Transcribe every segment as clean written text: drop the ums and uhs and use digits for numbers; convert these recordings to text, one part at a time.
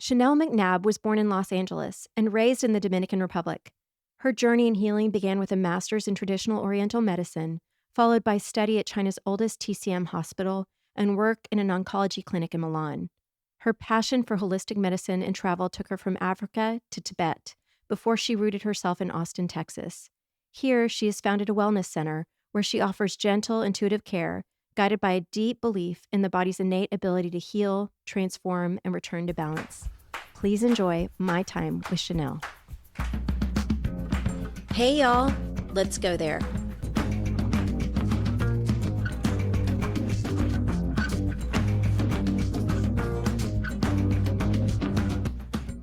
Chanelle MacNab was born in Los Angeles and raised in the Dominican Republic. Her journey in healing began with a master's in traditional Oriental medicine, followed by study at China's oldest TCM hospital and work in an oncology clinic in Milan. Her passion for holistic medicine and travel took her from Africa to Tibet before she rooted herself in Austin, Texas. Here, she has founded a wellness center where she offers gentle, intuitive care guided by a deep belief in the body's innate ability to heal, transform, and return to balance. Please enjoy my time with Chanelle. Hey, y'all. Let's go there.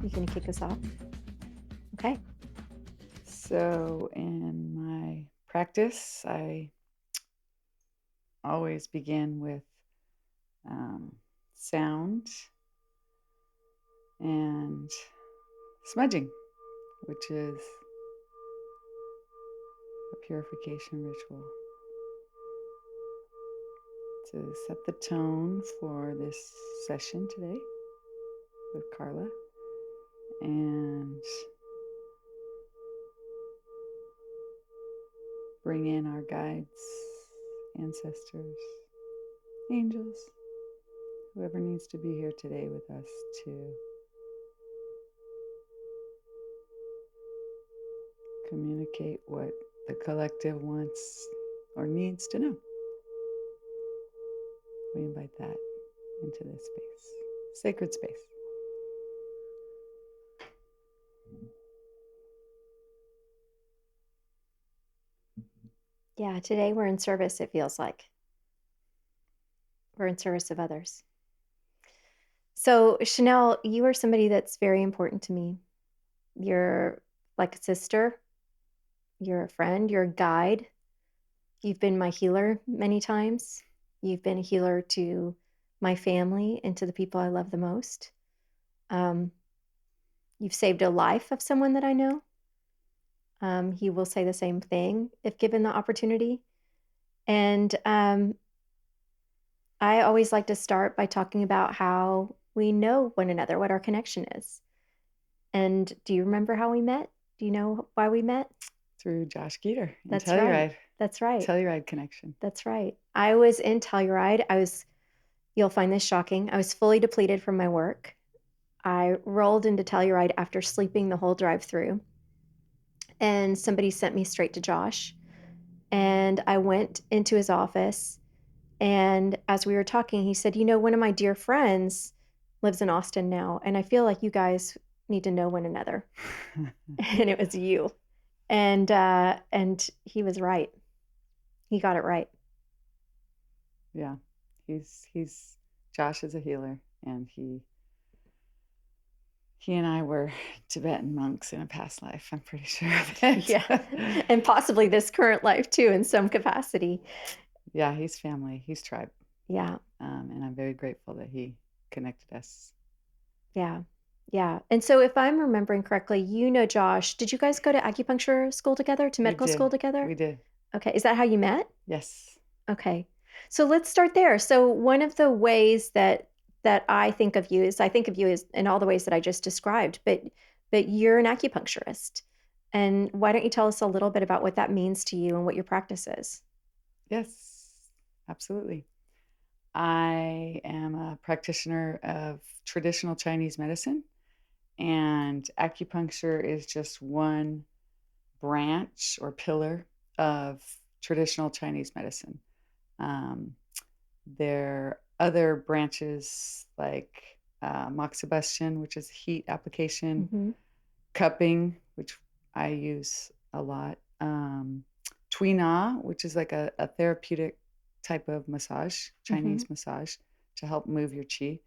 You gonna kick us off? Okay. So in my practice, I always begin with sound and smudging, which is a purification ritual to set the tone for this session today with Carla. And bring in our guides, ancestors, angels, whoever needs to be here today with us to communicate what the collective wants or needs to know. We invite that into this space, sacred space. Yeah, today we're in service, it feels like. We're in service of others. So, Chanelle, you are somebody that's very important to me. You're like a sister, you're a friend, you're a guide. You've been my healer many times. You've been a healer to my family and to the people I love the most. You've saved a life of someone that I know. He will say the same thing if given the opportunity. And I always like to start by talking about how we know one another, what our connection is. And do you remember how we met? Do you know why we met? Through Josh Geter in That's Telluride. right. That's right. Telluride connection. That's right. I was in Telluride. You'll find this shocking. I was fully depleted from my work. I rolled into Telluride after sleeping the whole drive through. And somebody sent me straight to Josh. And I went into his office. And as we were talking, he said, one of my dear friends lives in Austin now. And I feel like you guys need to know one another. And it was you. And he was right. He got it right. Yeah. Josh is a healer, and he and I were Tibetan monks in a past life. I'm pretty sure of it. Yeah. And possibly this current life too, in some capacity. Yeah, he's family. He's tribe. Yeah. And I'm very grateful that he connected us. Yeah. Yeah. And so if I'm remembering correctly, Josh, did you guys go to acupuncture school together, to medical school together? We did. Okay. Is that how you met? Yes. Okay. So let's start there. So one of the ways that I think of you is in all the ways that I just described, but you're an acupuncturist. And why don't you tell us a little bit about what that means to you and what your practice is? Yes, absolutely. I am a practitioner of traditional Chinese medicine, and acupuncture is just one branch or pillar of traditional Chinese medicine. There are other branches like moxibustion, which is heat application, cupping, which I use a lot, Tui Na, which is like a therapeutic type of massage, Chinese massage, to help move your qi.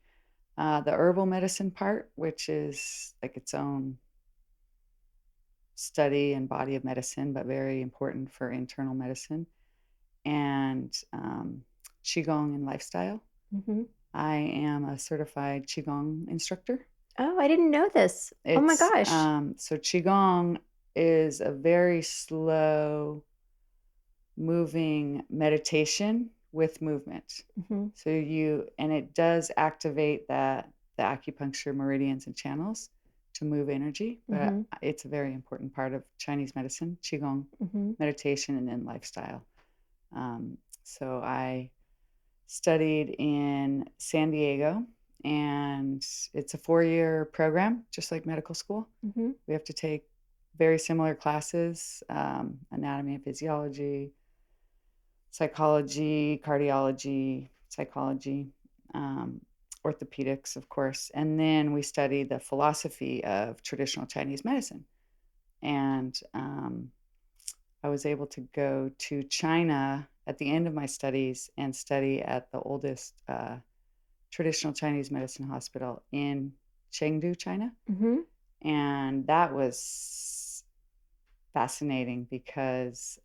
The herbal medicine part, which is like its own study and body of medicine, but very important for internal medicine. And Qigong and lifestyle. I am a certified Qigong instructor. Oh, I didn't know this. Oh my gosh. So Qigong is a very slow moving meditation with movement. So and it does activate that the acupuncture meridians and channels to move energy, but it's a very important part of Chinese medicine, Qigong, meditation, and then lifestyle. So I studied in San Diego, and it's a 4-year program, just like medical school. We have to take very similar classes, anatomy and physiology, psychology, cardiology, psychology, orthopedics, of course. And then we study the philosophy of traditional Chinese medicine. And I was able to go to China at the end of my studies and study at the oldest traditional Chinese medicine hospital in Chengdu, China. And that was fascinating because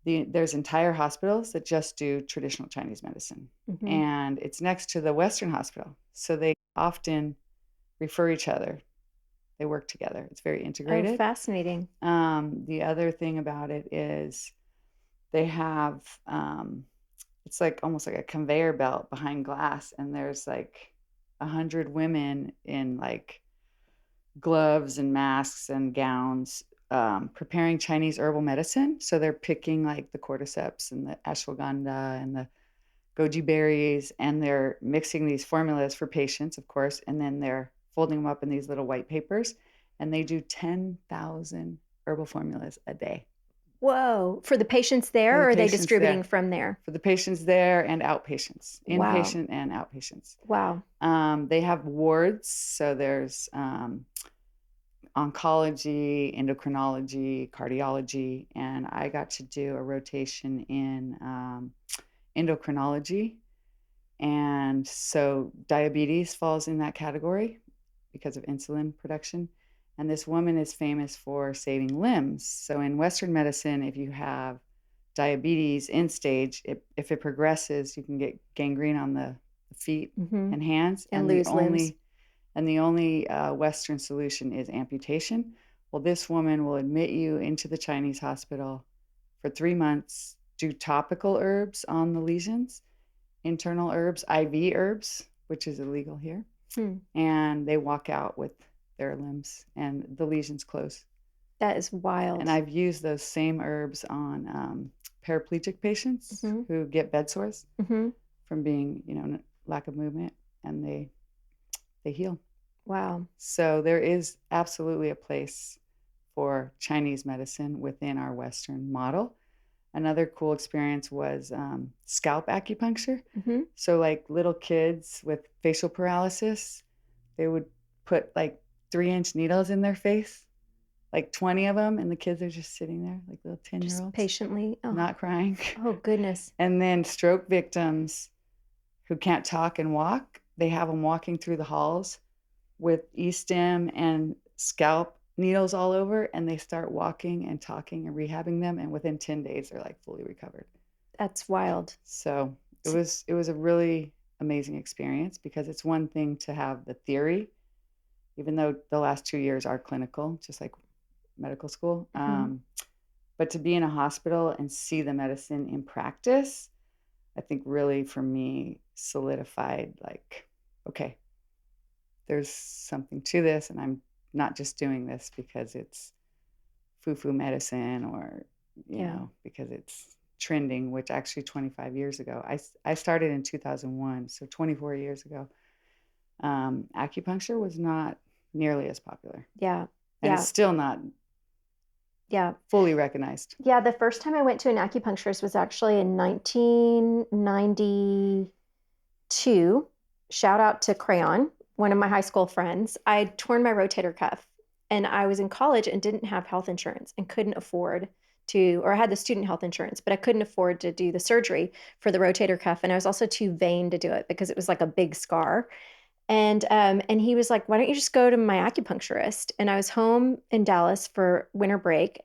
there's entire hospitals that just do traditional Chinese medicine. And it's next to the Western hospital. So they often refer each other. They work together. It's very integrated. Oh, fascinating. The other thing about it is they have, it's like almost like a conveyor belt behind glass. And there's like 100 women in like gloves and masks and gowns preparing Chinese herbal medicine. So they're picking like the cordyceps and the ashwagandha and the goji berries, and they're mixing these formulas for patients, of course, and then they're folding them up in these little white papers, and they do 10,000 herbal formulas a day. Whoa. For the patients there, or are they distributing from there? For the patients there and outpatients, inpatient and outpatients. Wow. They have wards. So there's oncology, endocrinology, cardiology, and I got to do a rotation in endocrinology. And so diabetes falls in that category because of insulin production. And this woman is famous for saving limbs. So in Western medicine, if you have diabetes end stage, if it progresses, you can get gangrene on the feet and hands and lose limbs. And the only Western solution is amputation. Well, this woman will admit you into the Chinese hospital for 3 months, do topical herbs on the lesions, internal herbs, IV herbs, which is illegal here. And they walk out with their limbs and the lesions close. That is wild. And I've used those same herbs on paraplegic patients who get bed sores from being, lack of movement, and they heal. Wow. So there is absolutely a place for Chinese medicine within our Western model. Another cool experience was scalp acupuncture. So like little kids with facial paralysis, they would put like 3-inch needles in their face, like 20 of them, and the kids are just sitting there like little 10-year-olds. Just patiently. Not crying. Oh, goodness. And then stroke victims who can't talk and walk, they have them walking through the halls with e-stim and scalp needles all over, and they start walking and talking and rehabbing them, and within 10 days they're like fully recovered. That's wild. So it was a really amazing experience, because it's one thing to have the theory, even though the last 2 years are clinical, just like medical school. But to be in a hospital and see the medicine in practice, I think really for me solidified like, okay, there's something to this, and I'm not just doing this because it's foo-foo medicine or, you know, because it's trending, which actually 25 years ago, I started in 2001. So 24 years ago, acupuncture was not nearly as popular. Yeah. And it's still not fully recognized. Yeah. The first time I went to an acupuncturist was actually in 1992. Shout out to Crayon, one of my high school friends. I'd torn my rotator cuff, and I was in college and didn't have health insurance and couldn't afford to, or I had the student health insurance, but I couldn't afford to do the surgery for the rotator cuff. And I was also too vain to do it because it was like a big scar. And he was like, why don't you just go to my acupuncturist? And I was home in Dallas for winter break,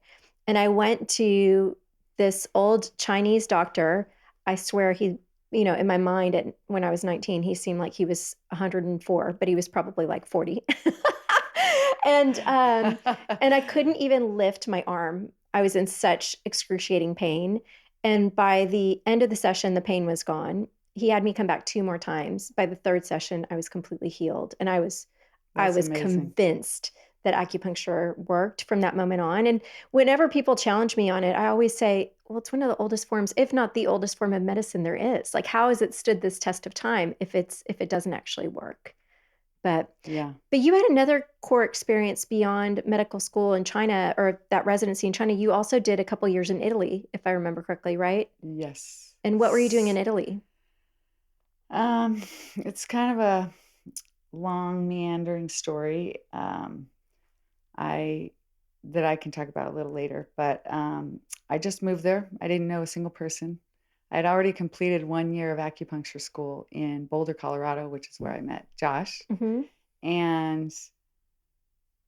and I went to this old Chinese doctor. I swear he, in my mind when I was 19, he seemed like he was 104, but he was probably like 40. And I couldn't even lift my arm. I was in such excruciating pain. And by the end of the session, the pain was gone. he had me come back 2 more times. By the 3rd session, I was completely healed, and I That's was amazing. convinced that acupuncture worked from that moment on. And whenever people challenge me on it, I always say, well, it's one of the oldest forms, if not the oldest form of medicine there is. Like, how has it stood this test of time if it doesn't actually work? But Yeah. but you had another core experience beyond medical school in China, or that residency in China. You also did a couple years in Italy, if I remember correctly, right? Yes. And what were you doing in Italy? Um, it's kind of a long, meandering story. I that I can talk about a little later, but I just moved there. I didn't know a single person. I had already completed 1 year of acupuncture school in Boulder, Colorado, which is where I met Josh. Mhm. And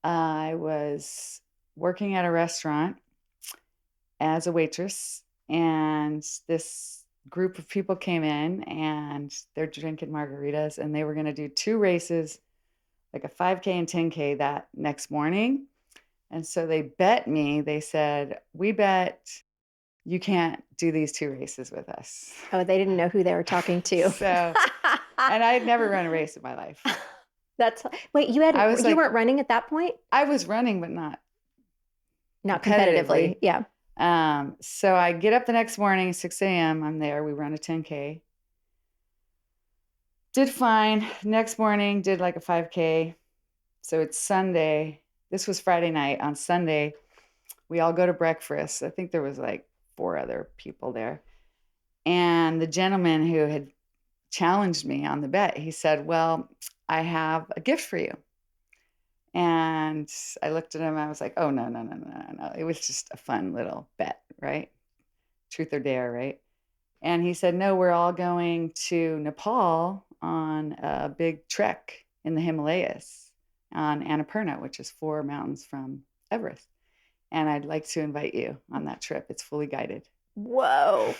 I was working at a restaurant as a waitress, and this group of people came in and they're drinking margaritas, and they were going to do 2 races, like a 5K and 10K that next morning. And so they bet me, they said, we bet you can't do these 2 races with us. Oh, they didn't know who they were talking to. So, and I had never run a race in my life. That's Wait, I was you like, weren't running at that point? I was running, but not Not competitively. competitively. Yeah. So I get up the next morning, 6 a.m. I'm there. We run a 10K. Did fine. Next morning, did like a 5K. So it's Sunday. This was Friday night. On Sunday, we all go to breakfast. I think there was like 4 other people there. And the gentleman who had challenged me on the bet, he said, well, I have a gift for you. And I looked at him. I was like, oh, no, no, no, no, no, no. It was just a fun little bet, right? Truth or dare, right? And he said, no, we're all going to Nepal on a big trek in the Himalayas on Annapurna, which is 4 mountains from Everest. And I'd like to invite you on that trip. It's fully guided. Whoa.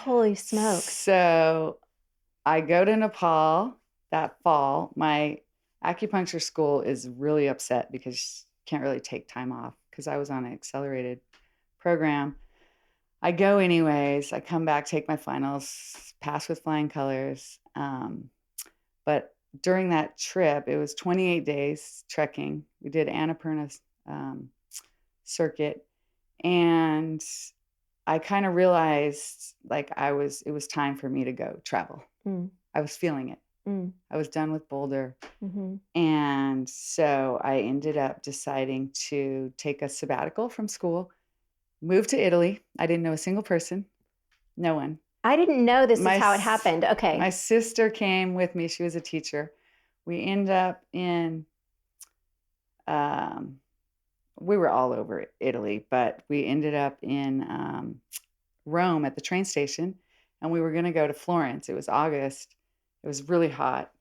Holy smokes. So I go to Nepal that fall. My acupuncture school is really upset because you can't really take time off because I was on an accelerated program. I go anyways. I come back, take my finals, pass with flying colors. But during that trip, it was 28 days trekking. We did Annapurna's circuit, and I kind of realized like it was time for me to go travel. Mm. I was feeling it. I was done with Boulder. Mm-hmm. And so I ended up deciding to take a sabbatical from school, move to Italy. I didn't know a single person, no one. I didn't know this is My how it happened. my Okay. sister came with me. She was a teacher. We end up in um, we were all over Italy, but we ended up in Rome at the train station, and we were going to go to Florence. It was August. It was really hot.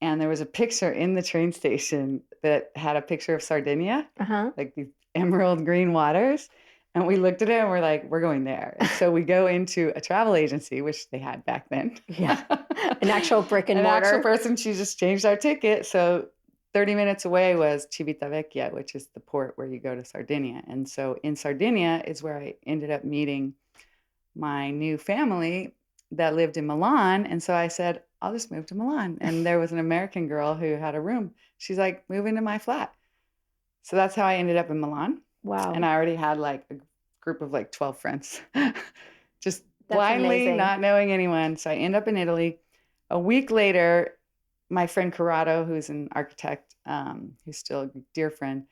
And there was a picture in the train station that had a picture of Sardinia, Uh-huh. like these emerald green waters. And we looked at it and we're like, we're going there. And so we go into a travel agency, which they had back then. Yeah. An actual brick and An actual mortar. person, she just changed our ticket. So 30 minutes away was Civitavecchia, which is the port where you go to Sardinia. And so in Sardinia is where I ended up meeting my new family that lived in Milan. And so I said, I'll just move to Milan. And there was an American girl who had a room. She's like, move into my flat. So that's how I ended up in Milan. And Wow. I already had like a group of like 12 friends, just That's blindly amazing. not knowing anyone. So I end up in Italy. A week later, my friend Corrado, who's an architect, who's still a dear friend,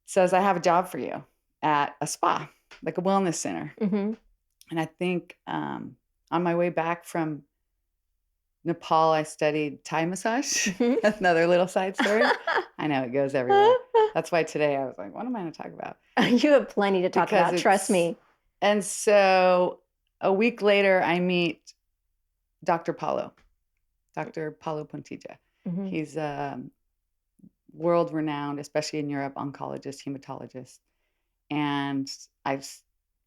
says, I have a job for you at a spa, like a wellness center. Mm-hmm. And I think on my way back from Nepal, I studied Thai massage. Mm-hmm. That's another little side story. I know it goes everywhere. That's why today I was like, what am I going to talk about? You have plenty to talk Because about. Trust me. and so a week later, I meet Dr. Paulo, Dr. Paulo Pontilla. Mm-hmm. He's world renowned, especially in Europe, oncologist, hematologist. And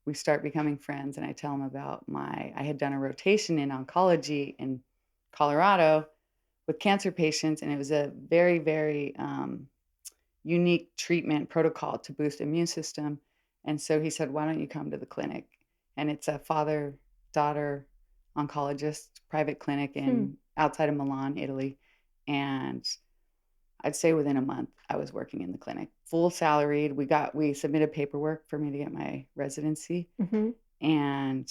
we start becoming friends, and I tell him about I had done a rotation in oncology in Colorado with cancer patients, and it was a very, very unique treatment protocol to boost immune system. And so he said, why don't you come to the clinic? And it's a father-daughter oncologist, private clinic Hmm. outside of Milan, Italy. And I'd say within a month, I was working in the clinic, full salaried. We submitted paperwork for me to get my residency, Mm-hmm. and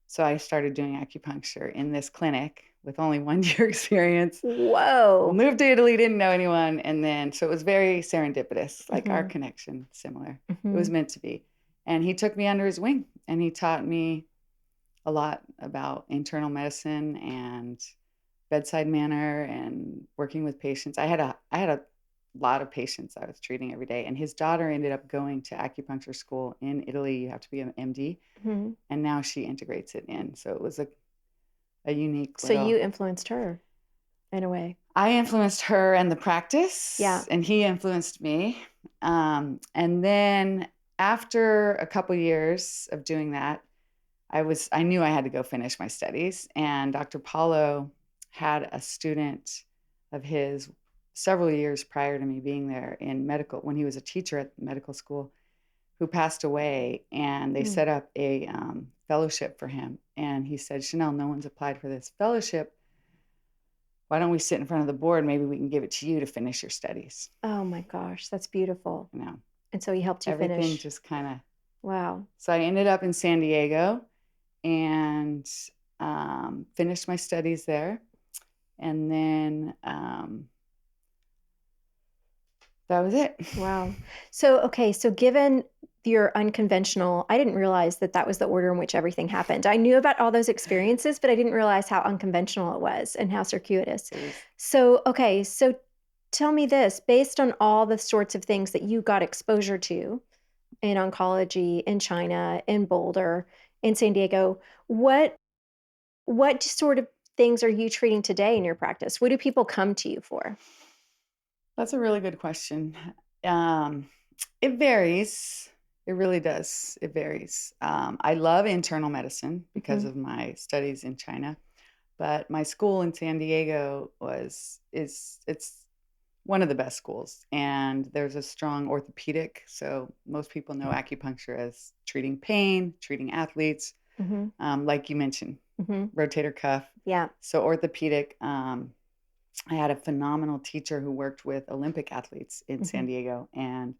so I started doing acupuncture in this clinic with only 1 year experience. Whoa. Moved to Italy, didn't know anyone, and then so it was very serendipitous, like our Mm-hmm. connection, similar. It Mm-hmm. was meant to be. And he took me under his wing, and he taught me a lot about internal medicine and bedside manner and working with patients. I had a lot of patients I was treating every day, and his daughter ended up going to acupuncture school in Italy. You have to be an MD, Mm-hmm. and now she integrates it in. So it was a unique So you little. influenced her in a way. I influenced her and the Yeah. practice, and he influenced me. And then after a couple years of doing that, I knew I had to go finish my studies, and Dr. Paulo had a student of his several years prior to me being there in medical when he was a teacher at medical school who passed away, and they Mm. set up a fellowship for him. And he said, Chanelle, no one's applied for this fellowship. Why don't we sit in front of the board? Maybe we can give it to you to finish your studies. Oh my gosh, that's beautiful. You know, And so he helped you everything finish. just kind of. Wow. So I ended up in San Diego and finished my studies there. And then that was it. Wow. So, okay, so given your unconventional, I didn't realize that that was the order in which everything happened. I knew about all those experiences, but I didn't realize how unconventional it was and how circuitous. It was. So, okay, so tell me this, based on all the sorts of things that you got exposure to in oncology, in China, in Boulder, in San Diego, what sort of things are you treating today in your practice? What do people come to you for? That's a really good question. Um, it varies. It really does. It varies. I love internal medicine because Hmm. of my studies in China, but my school in San Diego it's one of the best schools, and there's a strong orthopedic. So most people know acupuncture as treating pain, treating athletes, Hmm. like you mentioned, Hmm. rotator cuff. Yeah. So orthopedic. I had a phenomenal teacher who worked with Olympic athletes in Hmm. San Diego, and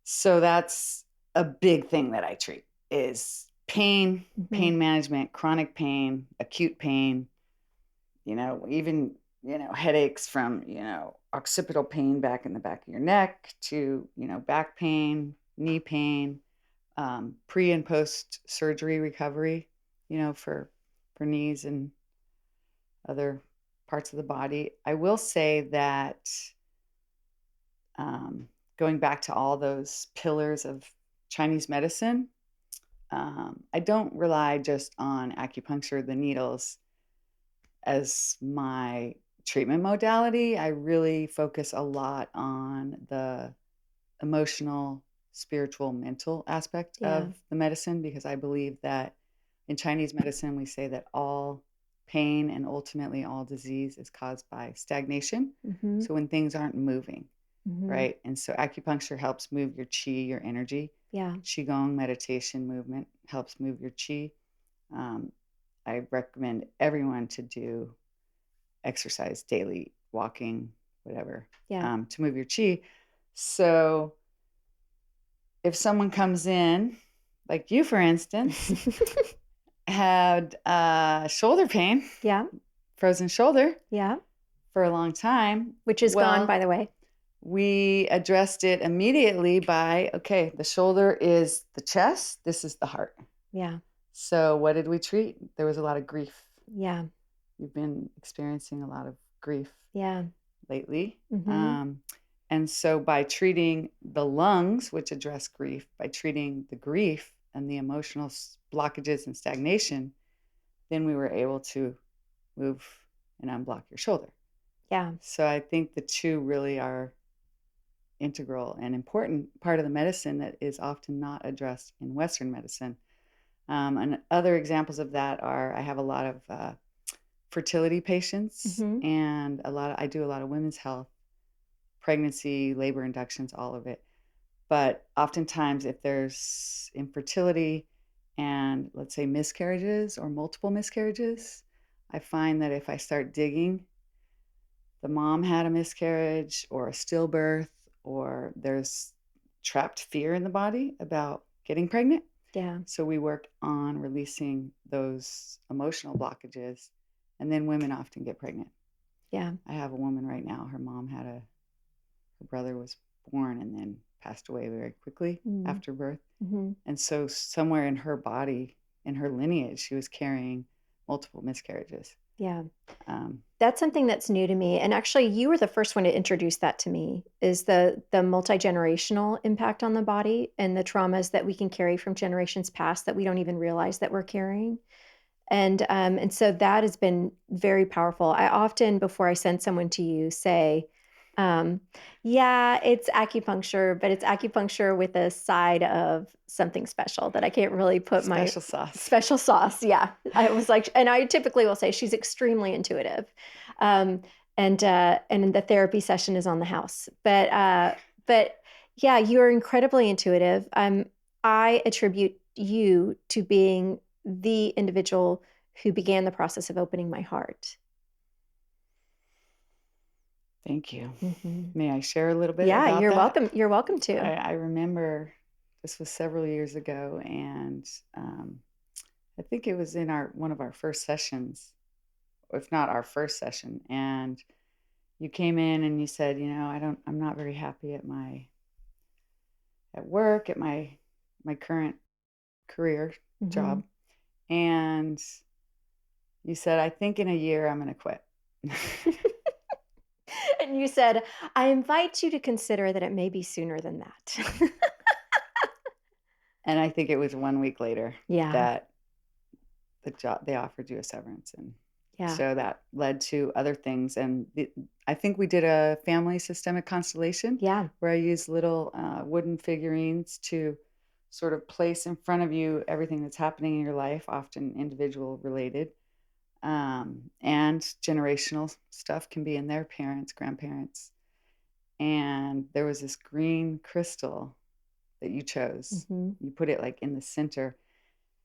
so that's a big thing that I treat is pain, Hmm. pain management, chronic pain, acute pain, even, headaches from, occipital pain back in the back of your neck to, back pain, knee pain, pre and post surgery recovery, for knees and other parts of the body. I will say that um, going back to all those pillars of Chinese medicine, I don't rely just on acupuncture, the needles, as my treatment modality. I really focus a lot on the emotional, spiritual, mental aspect Yeah. of the medicine because I believe that in Chinese medicine, we say that all pain and ultimately all disease is caused by stagnation. Hmm. So when things aren't moving, Hmm. right? And so acupuncture helps move your qi, your energy. Yeah. Qigong meditation movement helps move your qi. Um, I recommend everyone to do exercise daily, walking, whatever, Yeah. to move your qi. So if someone comes in, like you, for instance, had shoulder pain, Yeah. frozen shoulder Yeah. for a long time, Which is gone, well, by the way. we addressed it immediately by, okay, the shoulder is the chest, this is the heart. Yeah. So what did we treat? There was a lot of grief. Yeah. You've been experiencing a lot of grief Yeah. lately. Hmm. And so by treating the lungs, which address grief, by treating the grief and the emotional blockages and stagnation, then we were able to move and unblock your shoulder. Yeah. So I think the two really are integral and important part of the medicine that is often not addressed in Western medicine. And other examples of that are I have a lot of fertility patients, Hmm. and I do a lot of women's health, pregnancy, labor inductions, all of it. But oftentimes, if there's infertility and let's say miscarriages or multiple miscarriages, I find that if I start digging, the mom had a miscarriage or a stillbirth, or there's trapped fear in the body about getting pregnant. Yeah. So we work on releasing those emotional blockages, and then women often get pregnant. Yeah. I have a woman right now, her brother was born and then passed away very quickly after birth. Mm-hmm. And so somewhere in her body, in her lineage, she was carrying multiple miscarriages. Yeah. Um, That's something that's new to me. And actually, you were the first one to introduce that to me, is the multi-generational impact on the body and the traumas that we can carry from generations past that we don't even realize that we're carrying. And so that has been very powerful. I often, before I send someone to you, say, yeah, it's acupuncture, but it's acupuncture with a side of something special that I can't really put my Special sauce. special sauce. Yeah. I was like, and I typically will say she's extremely intuitive. And the therapy session is on the house, but yeah, you're incredibly intuitive. I attribute you to being the individual who began the process of opening my heart. Thank you. Mm-hmm. May I share a little bit Yeah, about you're that? welcome. You're welcome to. I remember this was several years ago, and I think it was in one of our first sessions, if not our first session. And you came in and you said, I'm not very happy at work, at my current career job. And you said, I think in a year I'm going to quit. And you said, I invite you to consider that it may be sooner than that. And I think it was 1 week later Yeah. that the job, they offered you a severance. And Yeah. so that led to other things. And I think we did a family systemic constellation. Yeah. Where I used little wooden figurines to sort of place in front of you everything that's happening in your life, often individual related. And generational stuff can be in their parents, grandparents. And there was this green crystal that you chose. You put it like in the center,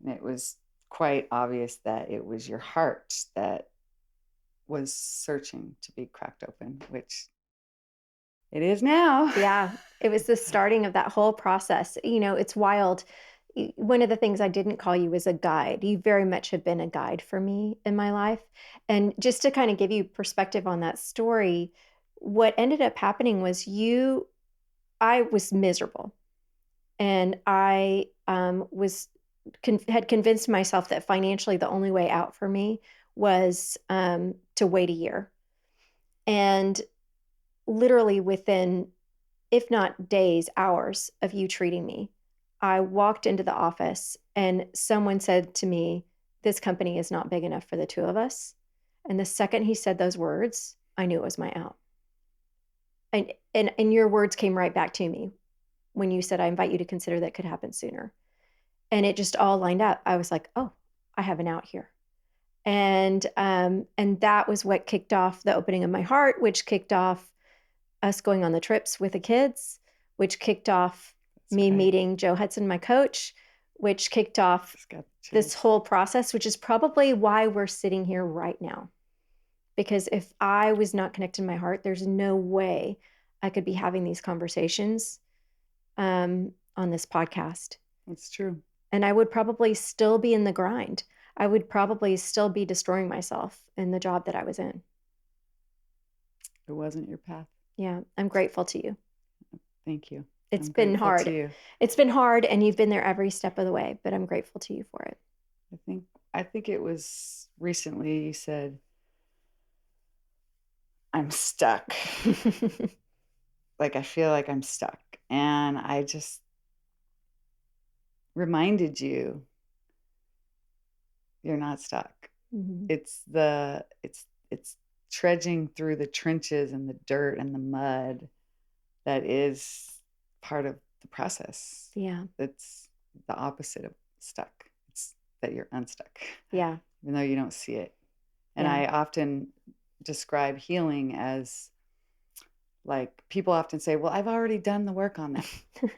and it was quite obvious that it was your heart that was searching to be cracked open, which it is now. Yeah, it was the starting of that whole process. It's wild. One of the things I didn't call you was a guide. You very much have been a guide for me in my life. And just to kind of give you perspective on that story, what ended up happening was I was miserable. And I had convinced myself that financially the only way out for me was to wait a year. And literally within, if not days, hours of you treating me, I walked into the office and someone said to me, this company is not big enough for the two of us. And the second he said those words, I knew it was my out. And your words came right back to me when you said, I invite you to consider that could happen sooner. And it just all lined up. I was like, oh, I have an out here. And that was what kicked off the opening of my heart, which kicked off us going on the trips with the kids, which kicked off me meeting Joe Hudson, my coach, which kicked off this whole process, which is probably why we're sitting here right now. Because if I was not connected to my heart, there's no way I could be having these conversations on this podcast. That's true. And I would probably still be in the grind. I would probably still be destroying myself in the job that I was in. It wasn't your path. Yeah, I'm grateful to you. Thank you. It's been hard. It's been hard, and you've been there every step of the way, but I'm grateful to you for it. I think it was recently you said, I'm stuck. Like, I feel like I'm stuck. And I just reminded you, you're not stuck. It's trudging through the trenches and the dirt and the mud that is part of the process. Yeah. That's the opposite of stuck. It's that you're unstuck. Yeah. Even though you don't see it. And I often describe healing as, like, people often say, well, I've already done the work on that.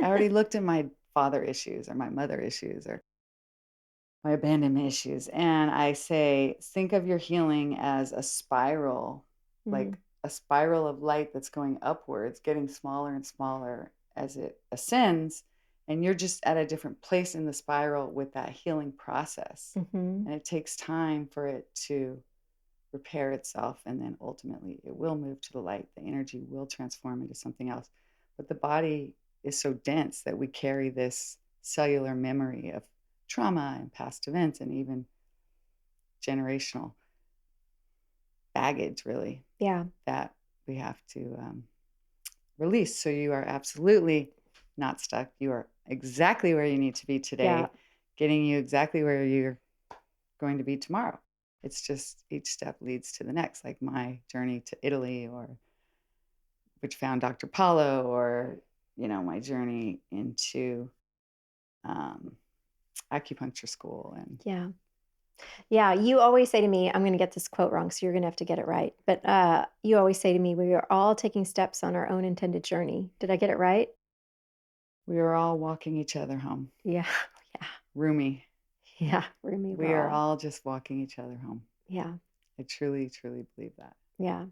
I already looked at my father issues or my mother issues, or my abandonment issues. And I say, think of your healing as a spiral, like a spiral of light that's going upwards, getting smaller and smaller as it ascends. And you're just at a different place in the spiral with that healing process. Mm-hmm. And it takes time for it to repair itself. And then ultimately it will move to the light. The energy will transform into something else. But the body is so dense that we carry this cellular memory of trauma and past events and even generational baggage, really, Yeah. that we have to release. So you are absolutely not stuck. You are exactly where you need to be today, Yeah. getting you exactly where you're going to be tomorrow. It's just each step leads to the next, like my journey to Italy, or which found Dr. Paulo, or my journey into um, acupuncture school. And Yeah. Yeah. You always say to me, I'm going to get this quote wrong, so you're going to have to get it right. But you always say to me, we are all taking steps on our own intended journey. Did I get it right? we are all walking each other home. Yeah. Yeah. Rumi. Yeah. Rumi, We are all just walking each other home. Yeah. I truly, truly believe that. Yeah.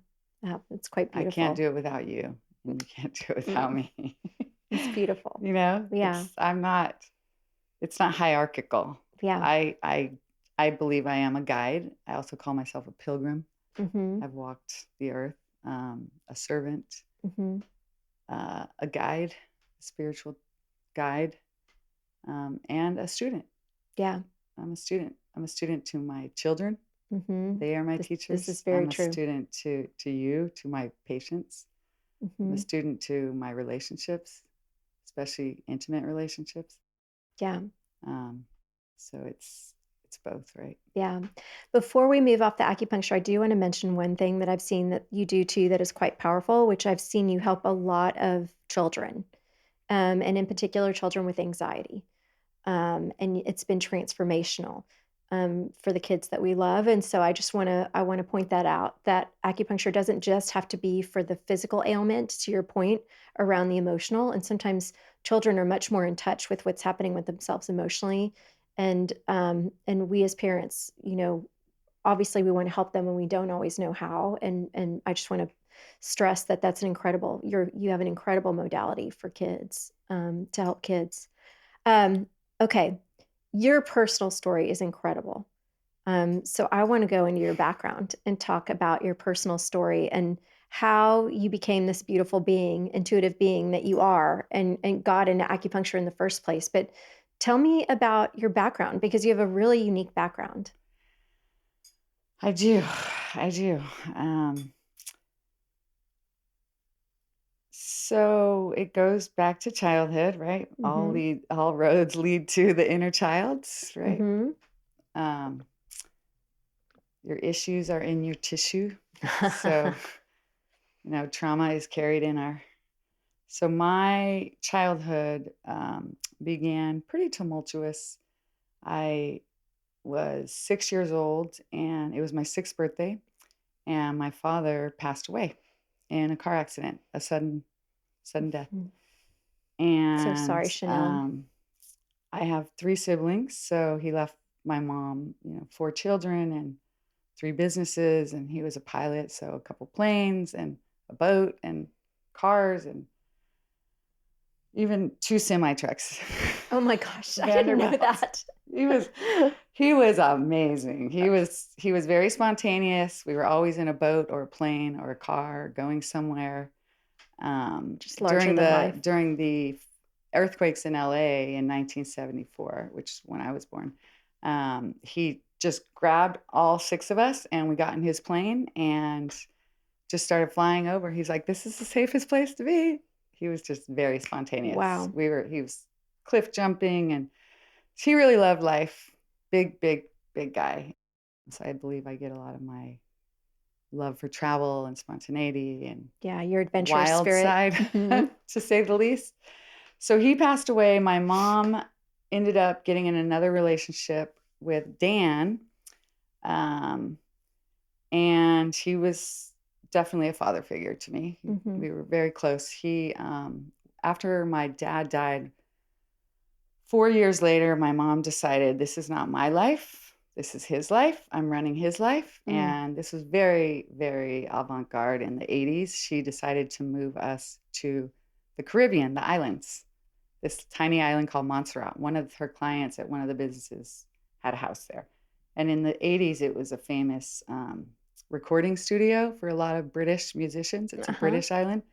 It's quite I beautiful. can't do it without you, and you can't do it without me. It's beautiful. Yeah. It's not hierarchical. Yeah. I believe I am a guide. I also call myself a pilgrim. Mm-hmm. I've walked the earth, a servant, Mm-hmm. a guide, a spiritual guide, and a student. Yeah. I'm a student. I'm a student to my children. Mm-hmm. They are my teachers. This is very I'm a true. student to you, to my patients. I'm Mm-hmm. a student to my relationships, especially intimate relationships. Yeah. So it's both, right? Yeah. Before we move off the acupuncture, I do want to mention one thing that I've seen that you do too that is quite powerful, which I've seen you help a lot of children, and in particular, children with anxiety. And it's been transformational for the kids that we love. And so I want to point that out, that acupuncture doesn't just have to be for the physical ailment, to your point, around the emotional. And sometimes children are much more in touch with what's happening with themselves emotionally. And we as parents, obviously we want to help them and we don't always know how. And I just want to stress that that's you have an incredible modality for kids, to help kids. Um, okay, your personal story is incredible. So I want to go into your background and talk about your personal story and how you became this beautiful being, intuitive being that you are, and got into acupuncture in the first place. But tell me about your background, because you have a really unique background. I do. I do. So it goes back to childhood, right? Mm-hmm. All roads lead to the inner child's, right? Mm-hmm. Um, your issues are in your tissue. So, trauma is carried in our. So my childhood began pretty tumultuous. I was 6 years old, and it was my sixth birthday, and my father passed away in a car accident, a sudden death. So sorry, And Chanelle. I have three siblings, so he left my mom, four children and three businesses, and he was a pilot, so a couple planes and a boat and cars and even two semi trucks. Oh my gosh, I didn't know that. He was amazing. He was very spontaneous. We were always in a boat or a plane or a car going somewhere. Just larger than life. During the earthquakes in LA in 1974, which is when I was born, he just grabbed all six of us and we got in his plane and just started flying over. He's like, "This is the safest place to be." He was just very spontaneous. Wow. He was cliff jumping, and he really loved life. Big, big, big guy. So I believe I get a lot of my love for travel and spontaneity and Your adventurous wild spirit. side, Mm-hmm. to say the least. So he passed away. My mom ended up getting in another relationship with Dan, and he was definitely a father figure to me. Mm-hmm. We were very close. He, after my dad died 4 years later, my mom decided this is not my life. This is his life. I'm running his life. And this was very, very avant-garde in the 80s. She decided to move us to the Caribbean, the islands, this tiny island called Montserrat. One of her clients at one of the businesses had a house there. And in the 80s, it was a famous recording studio for a lot of British musicians. It's a British island.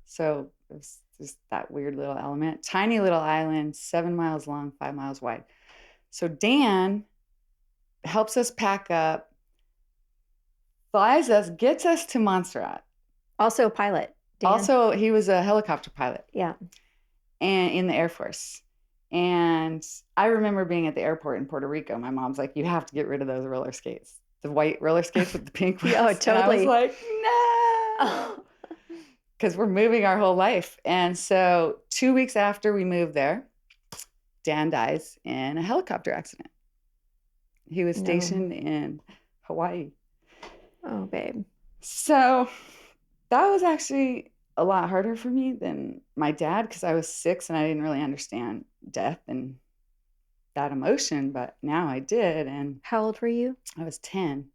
So it was just that weird little element. Tiny little island, 7 miles long, 5 miles wide. So Dan helps us pack up, flies us, gets us to Montserrat. Also a pilot. Dan. Also, he was a helicopter pilot. Yeah. And in the Air Force. And I remember being at the airport in Puerto Rico. My mom's like, you have to get rid of those roller skates. The white roller skates with the pink wheels. Oh, totally. And I was like, no. Because we're moving our whole life. And so 2 weeks after we moved there, Dan dies in a helicopter accident. He was stationed in Hawaii. Oh, babe. So that was actually a lot harder for me than my dad, because I was 6 and I didn't really understand death and that emotion, but now I did. And how old were you? I was 10.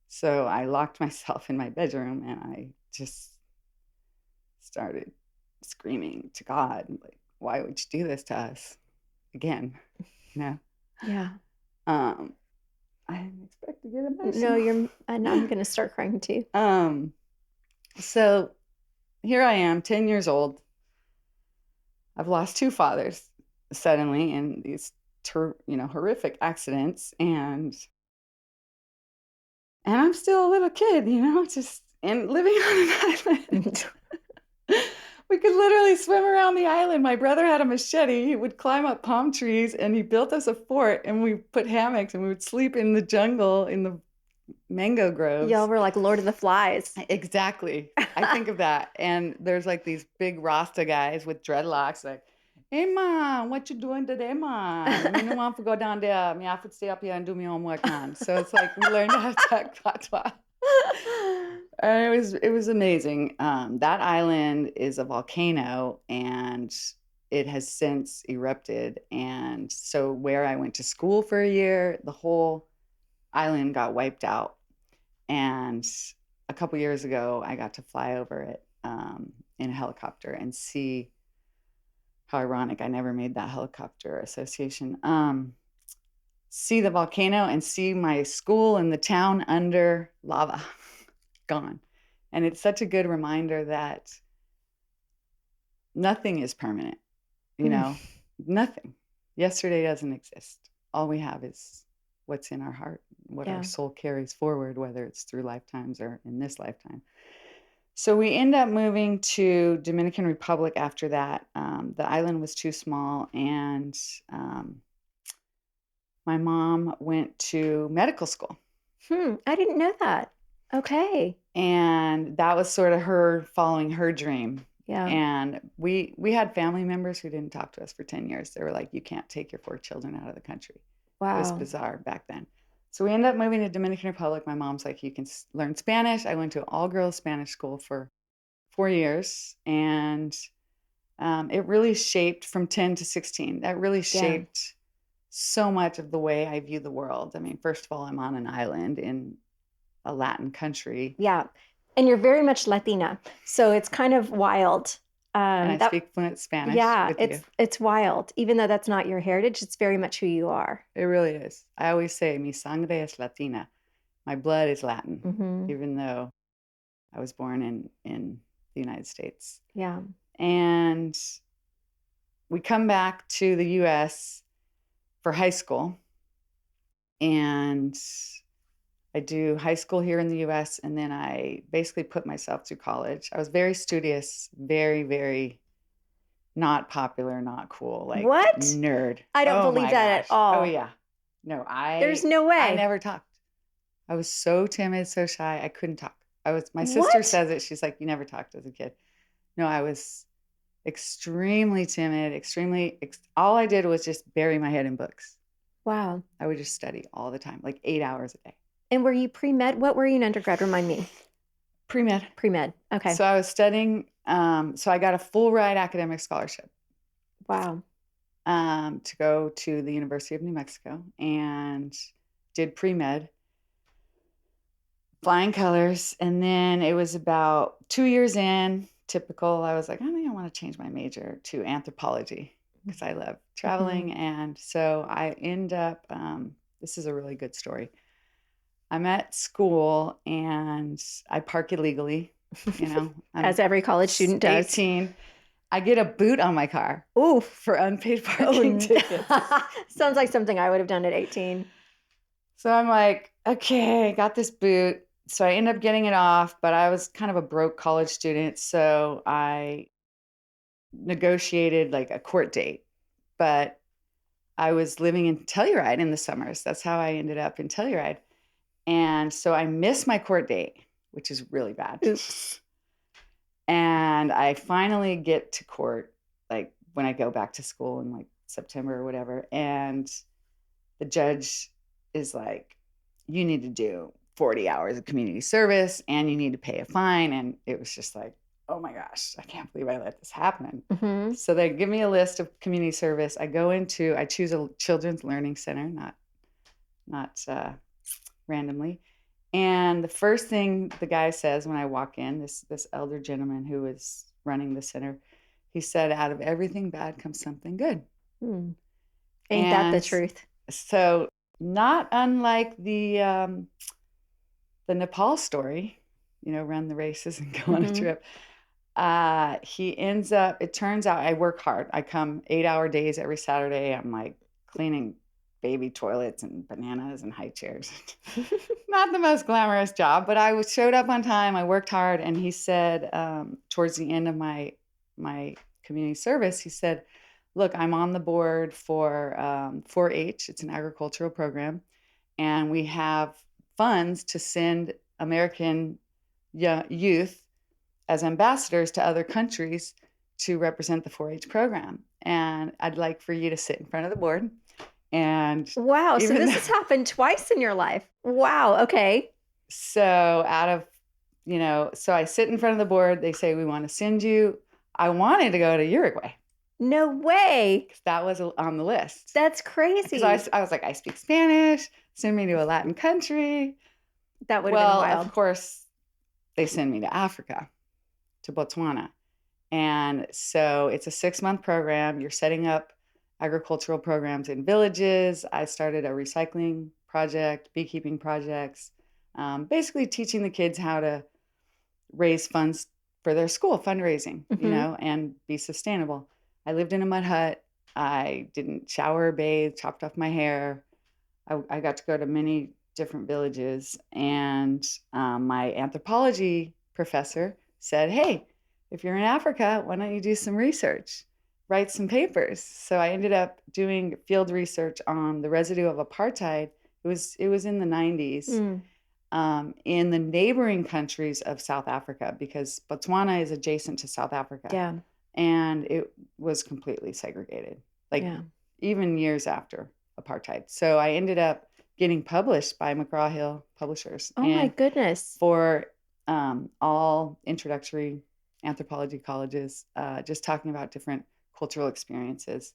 So I locked myself in my bedroom and I just started screaming to God, like, why would you do this to us again? You know? Yeah. I didn't expect to get emotional. No, I'm going to start crying too. So here I am, 10 years old. I've lost 2 fathers suddenly in these, horrific accidents, and I'm still a little kid, just and living on an island. We could literally swim around the island. My brother had a machete. He would climb up palm trees, and he built us a fort, and we put hammocks, and we would sleep in the jungle in the mango groves. Y'all were like Lord of the Flies. Exactly. I think of that. And there's like these big Rasta guys with dreadlocks, like, hey, man, what you doing today, man? I don't want to go down there. Me have to stay up here and do my homework, man. So it's like we learned how to talk patois. And it was amazing. That island is a volcano, and it has since erupted. And so where I went to school for a year, the whole island got wiped out. And a couple years ago, I got to fly over it in a helicopter and see how ironic. I never made that helicopter association. See the volcano and see my school and the town under lava, gone. And it's such a good reminder that nothing is permanent, nothing. Yesterday doesn't exist. All we have is what's in our heart, what our soul carries forward, whether it's through lifetimes or in this lifetime. So we end up moving to Dominican Republic after that. The island was too small, and my mom went to medical school. I didn't know that. Okay. And that was sort of her following her dream. Yeah. And we had family members who didn't talk to us for 10 years. They were like, you can't take your 4 children out of the country. Wow. It was bizarre back then. So we ended up moving to Dominican Republic. My mom's like, you can learn Spanish. I went to an all-girls Spanish school for 4 years. And it really shaped from 10 to 16. That really shaped so much of the way I view the world. I mean, first of all, I'm on an island in a Latin country. Yeah. And you're very much Latina. So it's kind of wild. And I speak fluent Spanish. Yeah, it's wild. Even though that's not your heritage, it's very much who you are. It really is. I always say, mi sangre es Latina. My blood is Latin, even though I was born in the United States. Yeah. And we come back to the U.S. for high school. And I do high school here in the U.S., and then I basically put myself through college. I was very studious, very, very not popular, not cool, like what? Nerd. I don't believe that at all. Oh yeah, no, There's no way. I never talked. I was so timid, so shy. I couldn't talk. My sister says it. She's like, you never talked as a kid. No, I was extremely timid. All I did was just bury my head in books. Wow. I would just study all the time, like 8 hours a day. And were you pre-med? What were you in undergrad? Remind me. Pre-med. Pre-med. Okay. So I was studying. So I got a full ride academic scholarship. Wow. to go to the University of New Mexico and did pre-med, flying colors. And then it was about 2 years in, typical. I was like, I think I want to change my major to anthropology because I love traveling. And so I end up, this is a really good story. I'm at school and I park illegally, I'm As every college student does. 18. I get a boot on my car. Oof. For unpaid parking tickets. Sounds like something I would have done at 18. So I'm like, okay, I got this boot. So I end up getting it off, but I was kind of a broke college student. So I negotiated like a court date, but I was living in Telluride in the summers. That's how I ended up in Telluride. And so I missed my court date, which is really bad. Oops. And I finally get to court, like when I go back to school in like September or whatever. And the judge is like, you need to do 40 hours of community service and you need to pay a fine. And it was just like, oh my gosh, I can't believe I let this happen. So they give me a list of community service. I choose a children's learning center, not randomly. And the first thing the guy says when I walk in, this elder gentleman who was running the center, he said, out of everything bad comes something good. Ain't that the truth? So not unlike the Nepal story, run the races and go on a trip. It turns out I work hard. I come 8-hour days every Saturday. I'm like cleaning baby toilets and bananas and high chairs. Not the most glamorous job, but I showed up on time. I worked hard. And he said, towards the end of my community service, he said, look, I'm on the board for 4-H. It's an agricultural program. And we have funds to send American youth as ambassadors to other countries to represent the 4-H program. And I'd like for you to sit in front of the board. And wow, so this has happened twice in your life. Wow, okay. So so I sit in front of the board. They say, we want to send you. I wanted to go to Uruguay. No way. That was on the list. That's crazy. I was like, I speak Spanish. Send me to a Latin country. That would have been wild. Of course, they send me to Africa, to Botswana. And so it's a 6-month program. You're setting up agricultural programs in villages. I started a recycling project, beekeeping projects, basically teaching the kids how to raise funds for their school, fundraising, and be sustainable. I lived in a mud hut. I didn't shower or bathe, chopped off my hair. I got to go to many different villages. And my anthropology professor said, hey, if you're in Africa, why don't you do some research? Write some papers. So I ended up doing field research on the residue of apartheid. It was in the 90s in the neighboring countries of South Africa, because Botswana is adjacent to South Africa. Yeah. And it was completely segregated, even years after apartheid. So I ended up getting published by McGraw-Hill Publishers. Oh my goodness. For all introductory anthropology colleges, just talking about different cultural experiences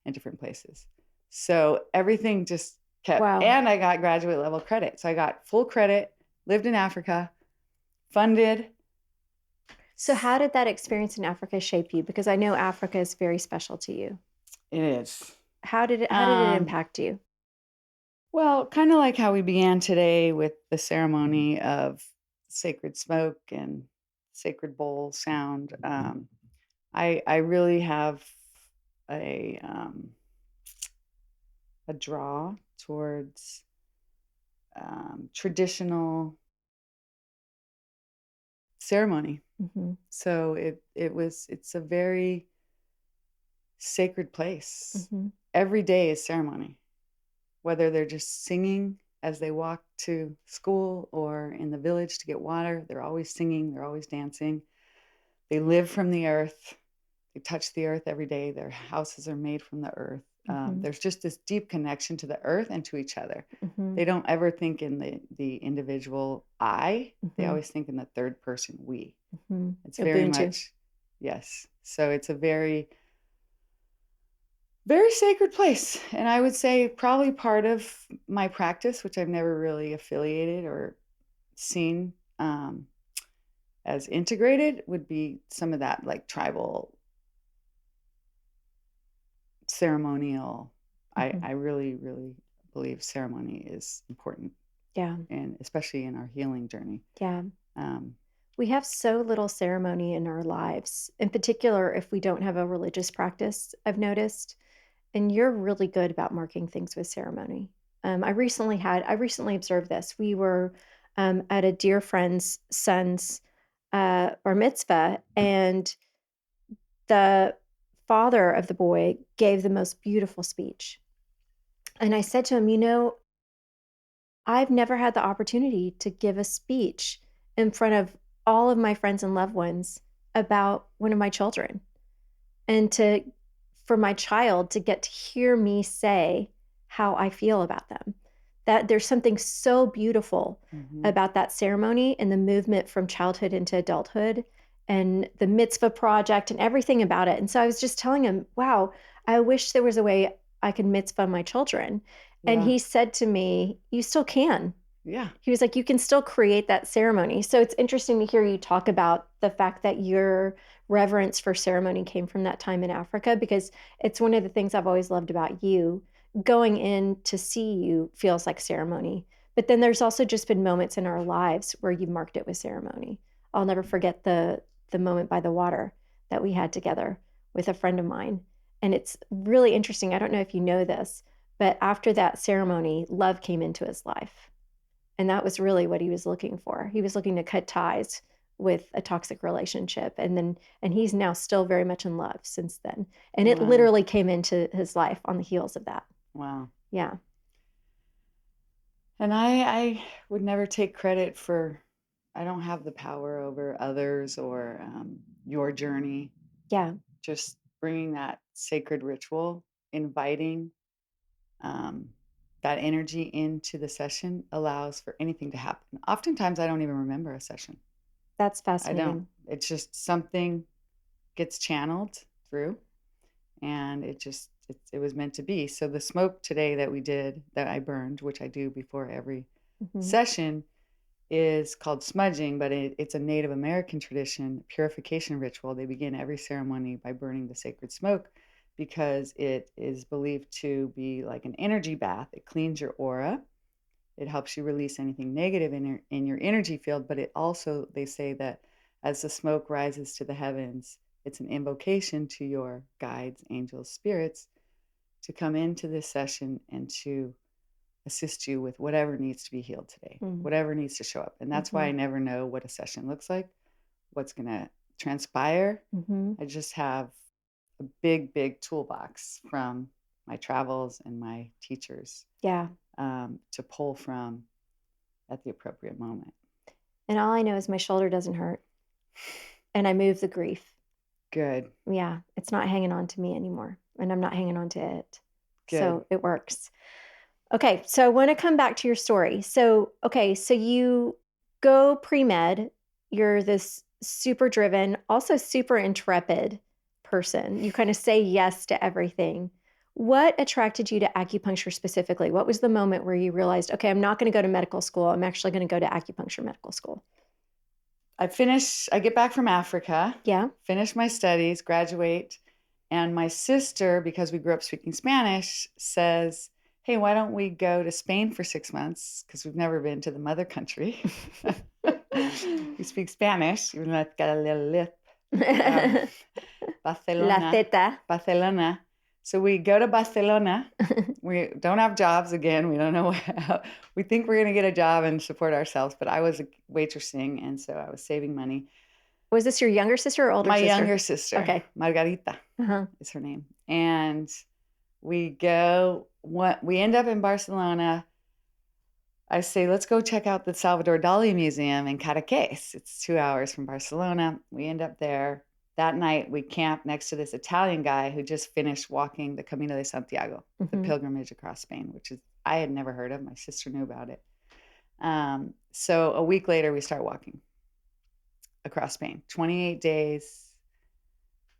in different places. So everything just kept, and I got graduate level credit. So I got full credit, lived in Africa, funded. So how did that experience in Africa shape you? Because I know Africa is very special to you. It is. How did it impact you? Well, kind of like how we began today with the ceremony of sacred smoke and sacred bowl sound. I really have a draw towards traditional ceremony. So it's a very sacred place. Every day is ceremony, whether they're just singing as they walk to school or in the village to get water. They're always singing, they're always dancing. They live from the earth. They touch the earth every day. Their houses are made from the earth. There's just this deep connection to the earth and to each other. They don't ever think in the individual I. They always think in the third person we. It's very much, yes. So it's a very Very sacred place. And I would say probably part of my practice, which I've never really affiliated or seen as integrated, would be some of that like tribal ceremonial. I really, really believe ceremony is important, Yeah. and especially in our healing journey. Yeah. Um, We have so little ceremony in our lives, in particular if we don't have a religious practice, I've noticed. And you're really good about marking things with ceremony. I recently observed this. We were at a dear friend's son's bar mitzvah, and the father of the boy gave the most beautiful speech. And I said to him, I've never had the opportunity to give a speech in front of all of my friends and loved ones about one of my children. And for my child to get to hear me say how I feel about them. That there's something so beautiful mhm. about that ceremony and the movement from childhood into adulthood and the mitzvah project and everything about it. And so I was just telling him, wow, I wish there was a way I could mitzvah my children. And Yeah. he said to me, you still can. Yeah. He was like, you can still create that ceremony. So it's interesting to hear you talk about the fact that your reverence for ceremony came from that time in Africa, because it's one of the things I've always loved about you. Going in to see you feels like ceremony. But then there's also just been moments in our lives where you've marked it with ceremony. I'll never forget the moment by the water that we had together with a friend of mine. And it's really interesting. I don't know if you know this, but after that ceremony, love came into his life. And that was really what he was looking for. He was looking to cut ties with a toxic relationship. And he's now still very much in love since then. And it Wow. literally came into his life on the heels of that. Wow. Yeah. And I would never take credit for, I don't have the power over others or your journey. Yeah. Just bringing that sacred ritual, inviting um, that energy into the session allows for anything to happen. Oftentimes, I don't even remember a session. That's I don't. fascinating. It's just something gets channeled through, and it was meant to be. So the smoke today that we did, that I burned, which I do before every Hmm. session, is called smudging, but it's a Native American tradition purification ritual. They begin every ceremony by burning the sacred smoke because it is believed to be like an energy bath. It cleans your aura. It helps you release anything negative in your energy field, but it also, they say that as the smoke rises to the heavens, it's an invocation to your guides, angels, spirits to come into this session and to assist you with whatever needs to be healed today, Mm-hmm. whatever needs to show up. And that's why I never know what a session looks like, what's going to transpire. Mm-hmm. I just have a big, big toolbox from my travels and my teachers Yeah. to pull from at the appropriate moment. And all I know is my shoulder doesn't hurt and I move the grief. Good, Yeah. It's not hanging on to me anymore and I'm not hanging on to it. good. So it works. Okay, so I want to come back to your story. So you go pre-med, you're this super driven, also super intrepid person. You kind of say yes to everything. What attracted you to acupuncture specifically? What was the moment where you realized, okay, I'm not going to go to medical school. I'm actually going to go to acupuncture medical school? I get back from Africa, Yeah. finish my studies, graduate, and my sister, because we grew up speaking Spanish, says, "Hey, why don't we go to Spain for 6 months? Because we've never been to the mother country." We speak Spanish, even though it's got a little lip. Um, La Barcelona, teta. Barcelona. So we go to Barcelona. We don't have jobs again. We don't know how. We think we're going to get a job and support ourselves, but I was waitressing, and so I was saving money. Was this your younger sister or older My sister? younger sister, Okay. Margarita, Uh-huh. is her name. And we end up in Barcelona. I say, let's go check out the Salvador Dali Museum in Cadaqués. It's 2 hours from Barcelona. We end up there. That night, we camp next to this Italian guy who just finished walking the Camino de Santiago, the Mm-hmm. pilgrimage across Spain, which is I had never heard of. My sister knew about it. So a week later, we start walking across Spain. 28 days,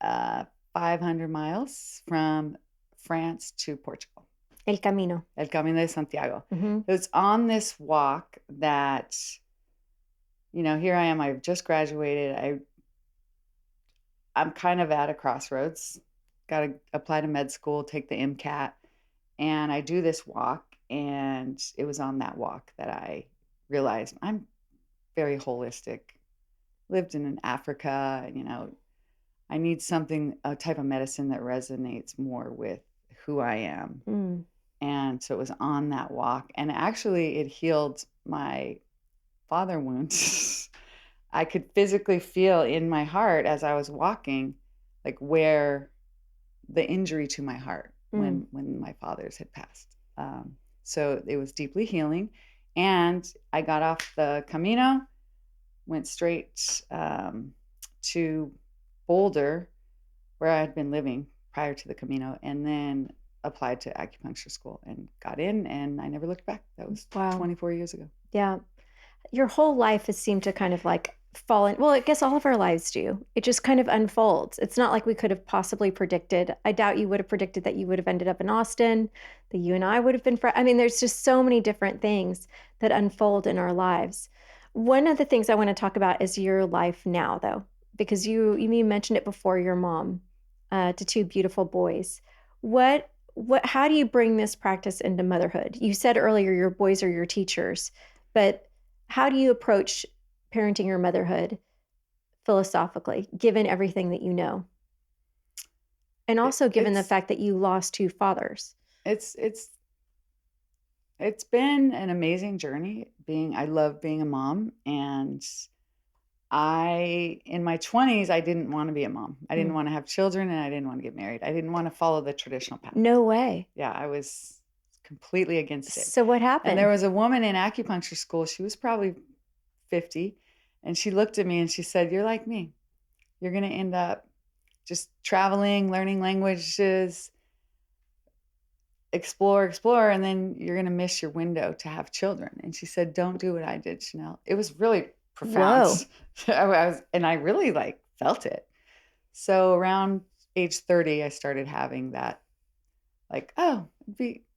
500 miles from France to Portugal. El Camino. El Camino de Santiago. It was on this walk that, here I am. I've just graduated. I'm kind of at a crossroads. Got to apply to med school, take the MCAT, and I do this walk. And it was on that walk that I realized I'm very holistic. Lived in Africa, I need a type of medicine that resonates more with who I am. And so it was on that walk. And actually, it healed my father wounds. I could physically feel in my heart as I was walking, like where the injury to my heart when my father's had passed. So it was deeply healing. And I got off the Camino, went straight to Boulder, where I had been living prior to the Camino, and then applied to acupuncture school and got in, and I never looked back. That was 24 years ago. Yeah. Your whole life has seemed to kind of like fall in. Well, I guess all of our lives do. It just kind of unfolds. It's not like we could have possibly predicted. I doubt you would have predicted that you would have ended up in Austin, that you and I would have been friends. I mean, there's just so many different things that unfold in our lives. One of the things I want to talk about is your life now, though, because you mentioned it before, your mom, to two beautiful boys. How do you bring this practice into motherhood? You said earlier your boys are your teachers, but how do you approach parenting or motherhood philosophically, given everything that you know? And also given the fact that you lost two fathers. It's been an amazing journey. I love being a mom, and in my 20s, I didn't want to be a mom. I didn't want to have children, and I didn't want to get married. I didn't want to follow the traditional path. No way. Yeah, I was completely against it. So what happened? And there was a woman in acupuncture school. She was probably 50, and she looked at me and she said, "You're like me. You're going to end up just traveling, learning languages, explore, and then you're going to miss your window to have children." And she said, "Don't do what I did, Chanelle." It was really profound. And I really felt it. So around age 30, I started having that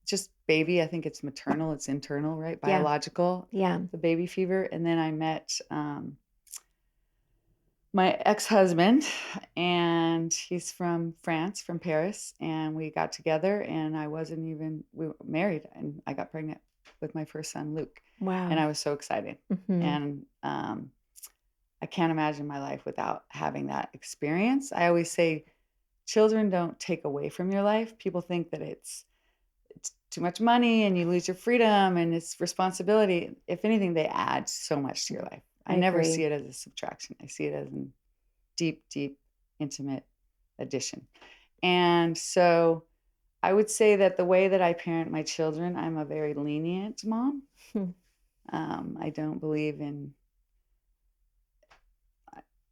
just baby. I think it's maternal, it's internal, right? Biological. Yeah. The baby fever. And then I met my ex-husband, and he's from France, from Paris, and we got together, and we were married, and I got pregnant with my first son, Luke. Wow. And I was so excited. And I can't imagine my life without having that experience. I always say children don't take away from your life. People think that it's too much money and you lose your freedom and it's responsibility. If anything, they add so much to your life. I never see it as a subtraction. I see it as a deep, deep, intimate addition. And so I would say that the way that I parent my children, I'm a very lenient mom. I don't believe in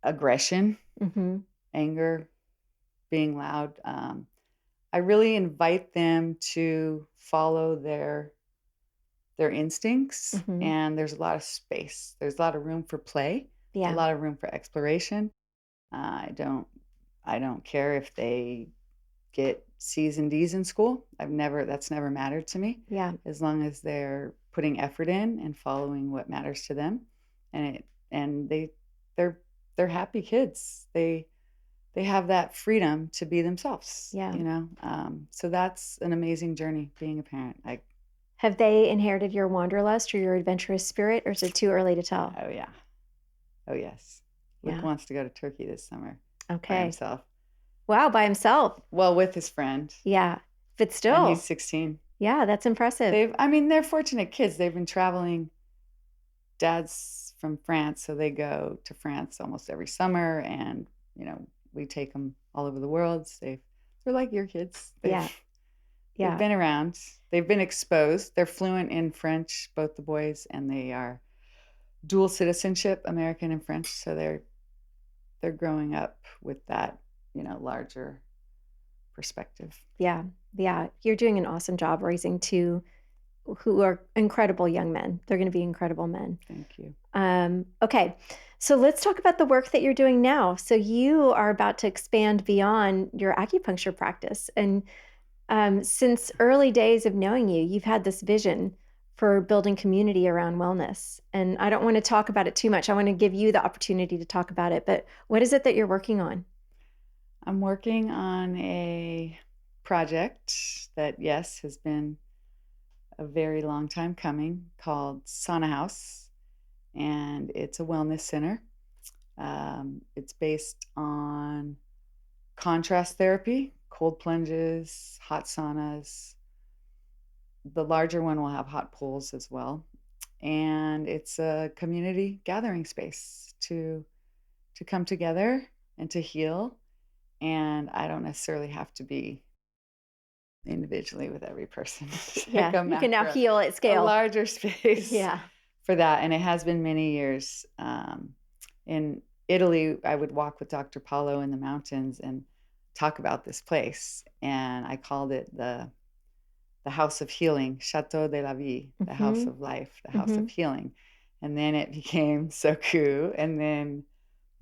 aggression, anger, being loud. I really invite them to follow their instincts, and there's a lot of space. There's a lot of room for play, a lot of room for exploration. I don't care if they get C's and D's in school. That's never mattered to me. Yeah. As long as they're putting effort in and following what matters to them, and they're happy kids. They have that freedom to be themselves. Yeah. So that's an amazing journey being a parent. Have they inherited your wanderlust or your adventurous spirit, or is it too early to tell? Oh yeah. Oh yes. Luke wants to go to Turkey this summer. Okay. By himself. Wow, by himself. Well, with his friend. Yeah. But still. And he's 16. Yeah, that's impressive. They're fortunate kids. They've been traveling. Dad's from France, so they go to France almost every summer, and we take them all over the world. They're like your kids. They've been around. They've been exposed. They're fluent in French, both the boys, and they are dual citizenship, American and French. So they're growing up with that, larger perspective. Yeah. Yeah. You're doing an awesome job raising two who are incredible young men. They're going to be incredible men. Thank you. Okay. So let's talk about the work that you're doing now. So you are about to expand beyond your acupuncture practice. And Since early days of knowing you, you've had this vision for building community around wellness. And I don't want to talk about it too much. I want to give you the opportunity to talk about it. But what is it that you're working on? I'm working on a project that, yes, has been a very long time coming called Sauna House, and it's a wellness center. It's based on contrast therapy, cold plunges, hot saunas. The larger one will have hot pools as well. And it's a community gathering space to come together and to heal. And I don't necessarily have to be individually with every person. I Yeah, come you can now after heal at a scale. larger space Yeah. for that, and it has been many years. In Italy, I would walk with Dr. Paulo in the mountains and talk about this place, and I called it the house of healing, Chateau de la Vie, the house Mm-hmm. of life, the house Mm-hmm. of healing. And then it became Soku, and then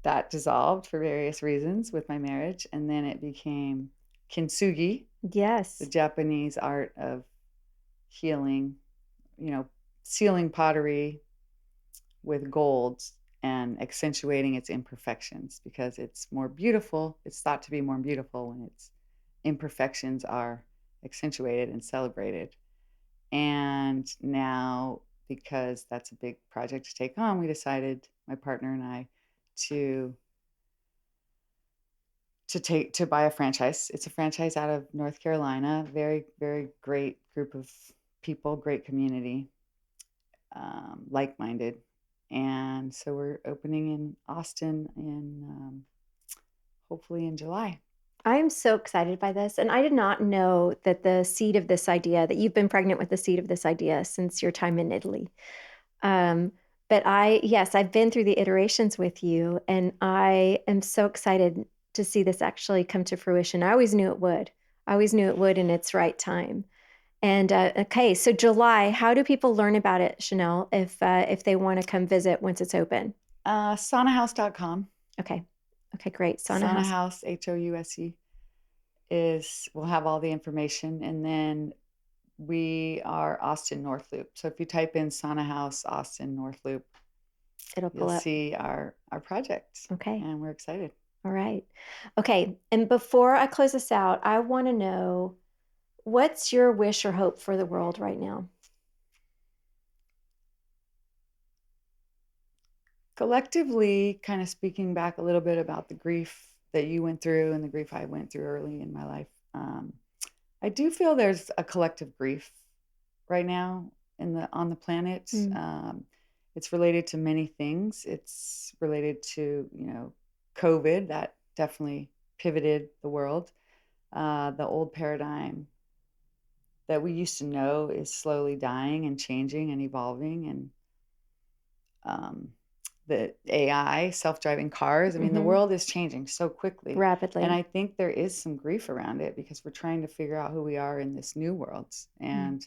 that dissolved for various reasons with my marriage, and then it became Kintsugi, the Yes. Japanese art of healing, you know, sealing pottery with gold and accentuating its imperfections because it's more beautiful. It's thought to be more beautiful when its imperfections are accentuated and celebrated. And now, because that's a big project to take on, we decided, my partner and I, to buy a franchise. It's a franchise out of North Carolina. Very, very great group of people, great community, like-minded. And so we're opening in Austin in hopefully in July. I am so excited by this. And I did not know that the seed of this idea, that you've been pregnant with the seed of this idea since your time in Italy. Um, but yes, I've been through the iterations with you, and I am so excited to see this actually come to fruition. I always knew it would. I always knew it would in its right time. And okay, so July, how do people learn about it, Chanelle, if they want to come visit once it's open? Saunahouse.com. Okay. Okay, great. Sauna Sauna House. House, House, will have all the information. And then we are Austin North Loop. So if you type in Sauna House Austin North Loop, It'll you'll pull up. see our project. Okay. And we're excited. All right. Okay. And before I close this out, I want to know, what's your wish or hope for the world right now? Collectively, kind of speaking back a little bit about the grief that you went through and the grief I went through early in my life, I do feel there's a collective grief right now on the planet. Mm. It's related to many things. It's related to COVID that definitely pivoted the world. The old paradigm that we used to know is slowly dying and changing and evolving, and um, the AI, self-driving cars. I mean, the Mm-hmm. world is changing so quickly. And Rapidly. I think there is some grief around it because we're trying to figure out who we are in this new world. Mm. And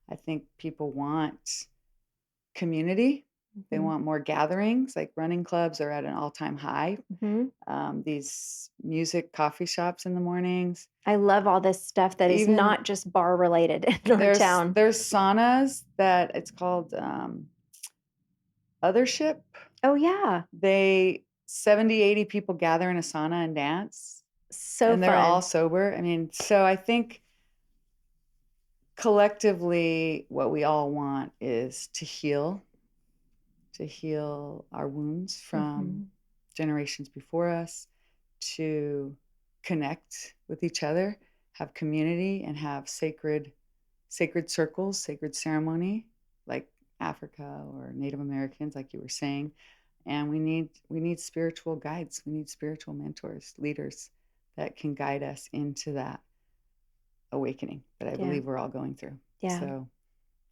I think people want community. They Mm-hmm. want more gatherings, like running clubs are at an all-time high. Mm-hmm. These music coffee shops in the mornings. I love all this stuff that is Even not just bar related in our town. there's saunas that it's called Othership. Oh, yeah. They 70, 80 people gather in a sauna and dance, So and they're all fun. sober. I mean, so I think collectively what we all want is to heal our wounds from Mm-hmm. generations before us, to connect with each other, have community, and have sacred circles, sacred ceremony, like Africa or Native Americans, like you were saying. And we need spiritual guides. We need spiritual mentors, leaders that can guide us into that awakening that I Yeah. believe we're all going through. Yeah. So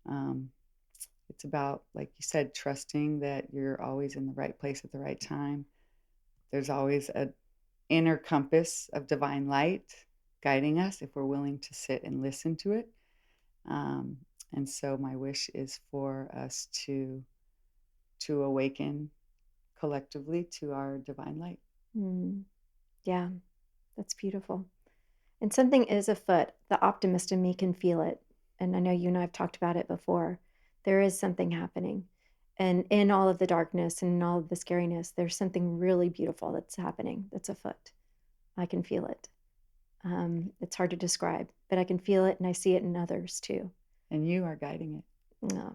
um, it's about, like you said, trusting that you're always in the right place at the right time. There's always an inner compass of divine light guiding us if we're willing to sit and listen to it. Um, and so my wish is for us to awaken collectively to our divine light. Mm. Yeah. That's beautiful. And something is afoot. The optimist in me can feel it. And I know you and I have talked about it before. There is something happening. And in all of the darkness and in all of the scariness, there's something really beautiful that's happening, that's afoot. I can feel it. It's hard to describe, but I can feel it and I see it in others too. And you are guiding it. No.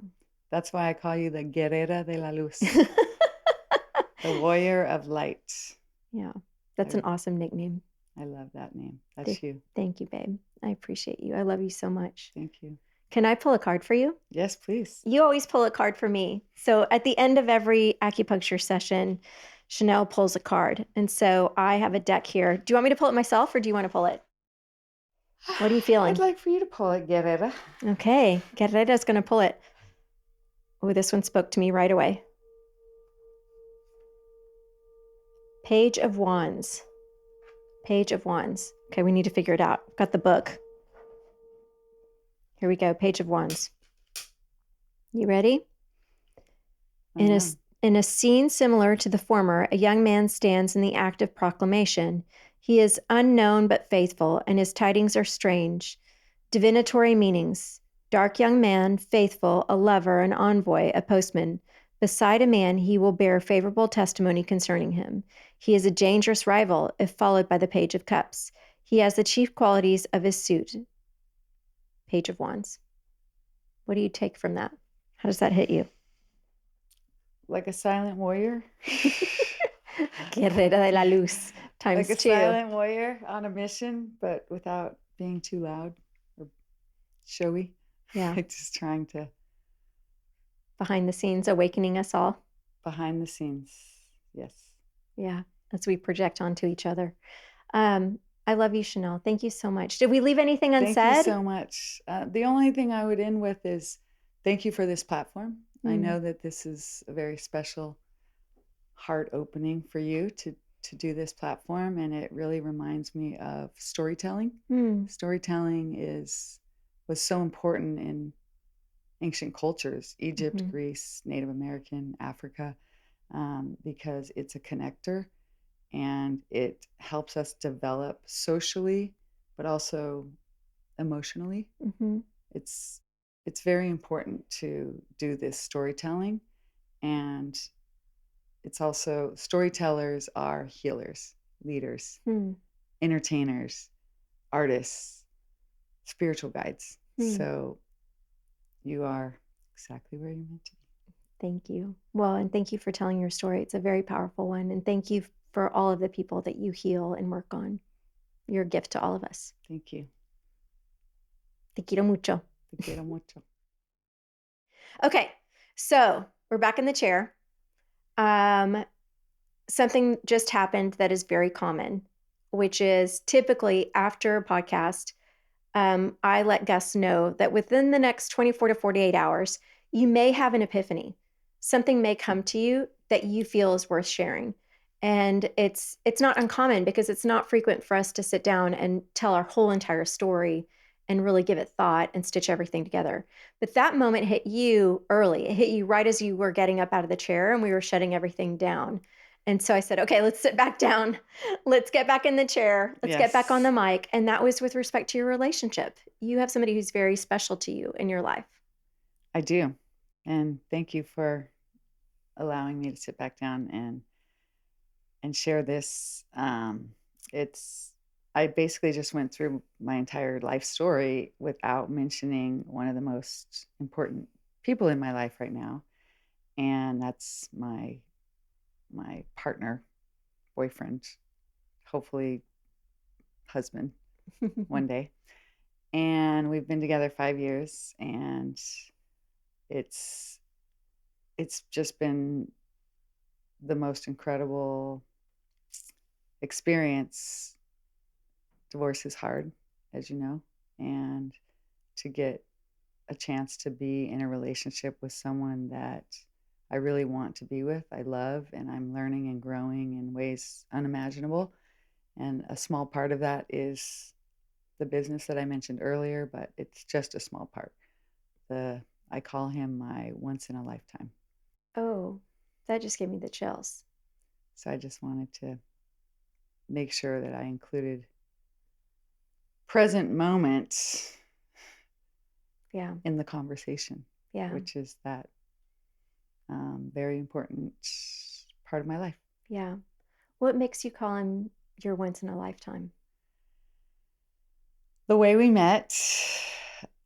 That's why I call you the Guerrera de la Luz, the warrior of light. Yeah, that's an awesome nickname. I love that name. That's you. Thank you, babe. I appreciate you. I love you so much. Thank you. Can I pull a card for you? Yes, please. You always pull a card for me. So at the end of every acupuncture session, Chanelle pulls a card. And so I have a deck here. Do you want me to pull it myself or do you want to pull it? What are you feeling? I'd like for you to pull it, Guerrera. Okay. Guerrera's going to pull it. Oh, this one spoke to me right away. Page of Wands. Page of Wands. Okay, we need to figure it out. Got the book. Here we go. Page of Wands. You ready? In a scene similar to the former, a young man stands in the act of proclamation. He is unknown but faithful, and his tidings are strange. Divinatory meanings. Dark young man, faithful, a lover, an envoy, a postman. Beside a man, he will bear favorable testimony concerning him. He is a dangerous rival, if followed by the Page of Cups. He has the chief qualities of his suit. Page of Wands. What do you take from that? How does that hit you? Like a silent warrior. Guerrera de la Luz times like a 2. Silent warrior on a mission, but without being too loud or showy. Yeah. Like just trying to. Behind the scenes, awakening us all. Behind the scenes, yes. Yeah, as we project onto each other. I love you, Chanelle. Thank you so much. Did we leave anything unsaid? Thank you so much. The only thing I would end with is thank you for this platform. I know that this is a very special heart opening for you to do this platform, and it really reminds me of storytelling. Storytelling was so important in ancient cultures, Egypt, Greece, Native American, Africa, because it's a connector and it helps us develop socially, but also emotionally. It's very important to do this storytelling, and it's also storytellers are healers, leaders, entertainers, artists, spiritual guides. So you are exactly where you're meant to be. Thank you. Well, and thank you for telling your story. It's a very powerful one. And thank you for all of the people that you heal and work on. You're a gift to all of us. Thank you. Te quiero mucho. Te quiero mucho. Okay, so we're back in the chair. Something just happened that is very common, which is typically after a podcast, I let guests know that within the next 24 to 48 hours, you may have an epiphany. Something may come to you that you feel is worth sharing. And it's not uncommon because it's not frequent for us to sit down and tell our whole entire story and really give it thought and stitch everything together. But that moment hit you early. It hit you right as you were getting up out of the chair and we were shutting everything down. And so I said, okay, let's sit back down. Let's get back in the chair. Let's get back on the mic. And that was with respect to your relationship. You have somebody who's very special to you in your life. I do. And thank you for allowing me to sit back down and share this. I basically just went through my entire life story without mentioning one of the most important people in my life right now. And that's my partner, boyfriend, hopefully husband one day. And we've been together 5 years, and it's just been the most incredible experience. Divorce is hard, as you know, and to get a chance to be in a relationship with someone that I really want to be with, I love, and I'm learning and growing in ways unimaginable. And a small part of that is the business that I mentioned earlier, but it's just a small part. I call him my once in a lifetime. Oh, that just gave me the chills. So I just wanted to make sure that I included present moment Yeah. in the conversation, Yeah. which is that very important part of my life. Yeah. What makes you call him your once in a lifetime? The way we met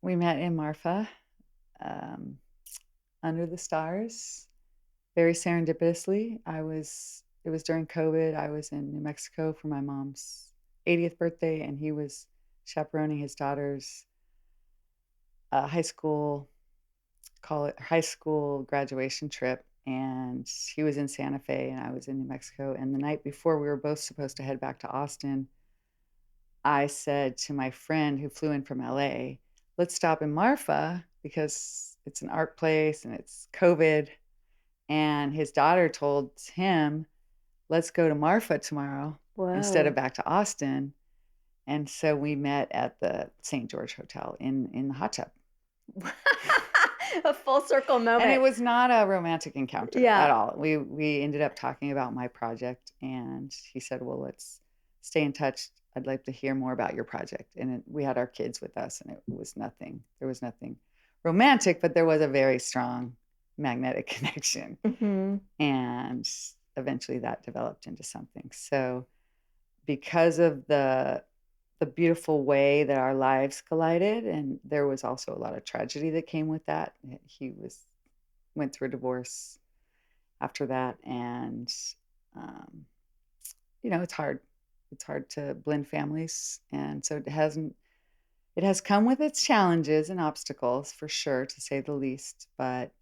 in Marfa, um, under the stars, very serendipitously. It was during COVID. I was in New Mexico for my mom's 80th birthday, and he was chaperoning his daughter's high school graduation trip. And he was in Santa Fe, and I was in New Mexico. And the night before, we were both supposed to head back to Austin. I said to my friend who flew in from LA, let's stop in Marfa because it's an art place and it's COVID. And his daughter told him, let's go to Marfa tomorrow instead of Whoa. back to Austin. And so we met at the St. George Hotel in the hot tub. A full circle And it moment. was not a romantic encounter Yeah. at all. We ended up talking about my project, and he said, well, let's stay in touch. I'd like to hear more about your project. And we had our kids with us, and it was nothing. There was nothing romantic, but there was a very strong magnetic connection. Mm-hmm. And eventually that developed into something. So because of the beautiful way that our lives collided, and there was also a lot of tragedy that came with that. He went through a divorce after that, and um, it's hard. It's hard to blend families, and so it has come with its challenges and obstacles for sure, to say the least. But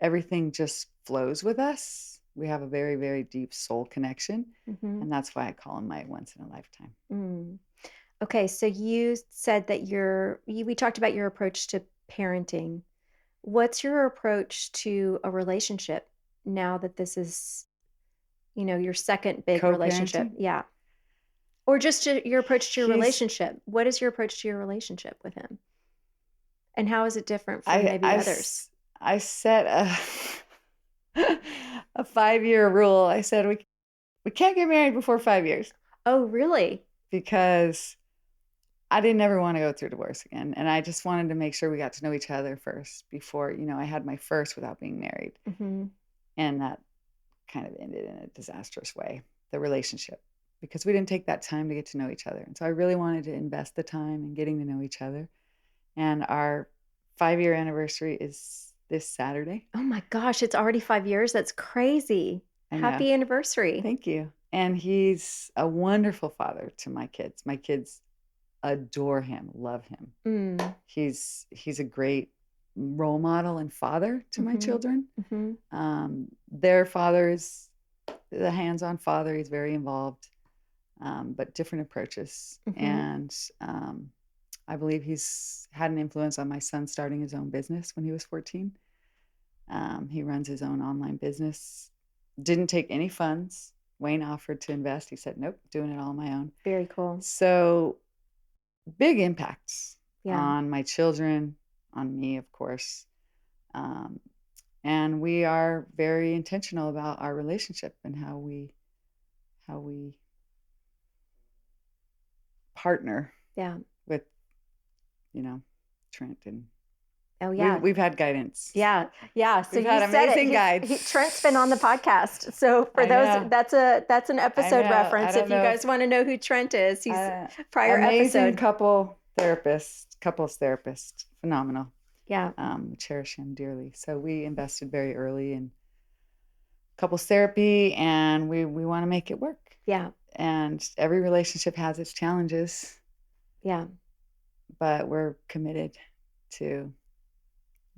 everything just flows with us. We have a very, very deep soul connection. Mm-hmm. And that's why I call him my once in a lifetime. Mm. Okay, so you said that we talked about your approach to parenting. What's your approach to a relationship now that this is, your second big relationship? Co-parenting. Yeah. Or just your approach to your He's relationship. What is your approach to your relationship with him? And how is it different from I maybe I others? s- I set a 5-year rule. I said we can't get married before 5 years Oh, really? because I didn't ever want to go through divorce again, and I just wanted to make sure we got to know each other first before I had my first without being married, Mm-hmm. and that kind of ended in a disastrous way, the relationship, because we didn't take that time to get to know each other. And so I really wanted to invest the time in getting to know each other. And our 5-year anniversary is this Saturday. Oh my gosh, it's already 5 years. That's crazy. I know. Happy anniversary. Thank you. And he's a wonderful father to my kids. My kids adore him, love him. Mm. He's a great role model and father to my Mm-hmm. children. Mm-hmm. Their father is the hands-on father. He's very involved, but different approaches. Mm-hmm. And I believe he's had an influence on my son starting his own business when he was 14. He runs his own online business. Didn't take any funds. Wayne offered to invest. He said, nope, doing it all on my own. Very cool. So big impacts Yeah. on my children, on me, of course. And we are very intentional about our relationship and how we partner Yeah. with, Trent. And Oh yeah. we've had guidance. Yeah. Yeah. So We've you had said amazing it. guides. Trent's been on the podcast. So for I those, know. that's an I episode know. I reference. don't If you know guys if want to know who Trent is, he's prior amazing episode. couples therapist, phenomenal. Yeah. Cherish him dearly. So we invested very early in couples therapy, and we want to make it work. Yeah. And every relationship has its challenges. Yeah. But we're committed to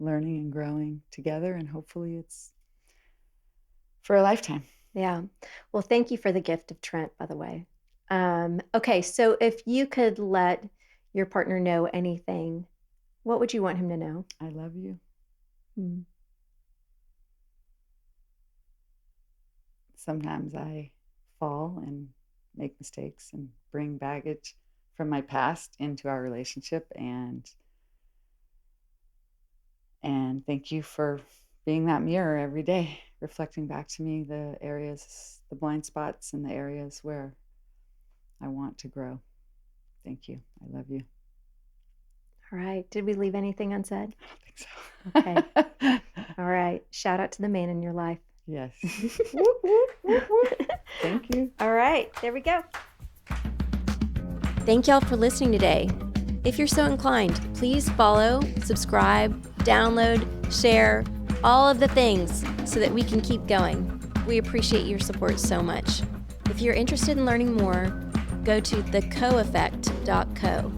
learning and growing together, and hopefully it's for a lifetime. Yeah. Well, thank you for the gift of Trent, by the way. Okay, so if you could let your partner know anything, what would you want him to know? I love you. Mm. Sometimes I fall and make mistakes and bring baggage from my past into our relationship, and thank you for being that mirror every day, reflecting back to me the areas, the blind spots, and the areas where I want to grow. Thank you. I love you. All right. Did we leave anything unsaid? I don't think so. Okay. All right. Shout out to the man in your life. Yes. Whoop, whoop, whoop, whoop. Thank you. All right. There we go. Thank y'all for listening today. If you're so inclined, please follow, subscribe, download, share, all of the things so that we can keep going. We appreciate your support so much. If you're interested in learning more, go to thecoeffect.co.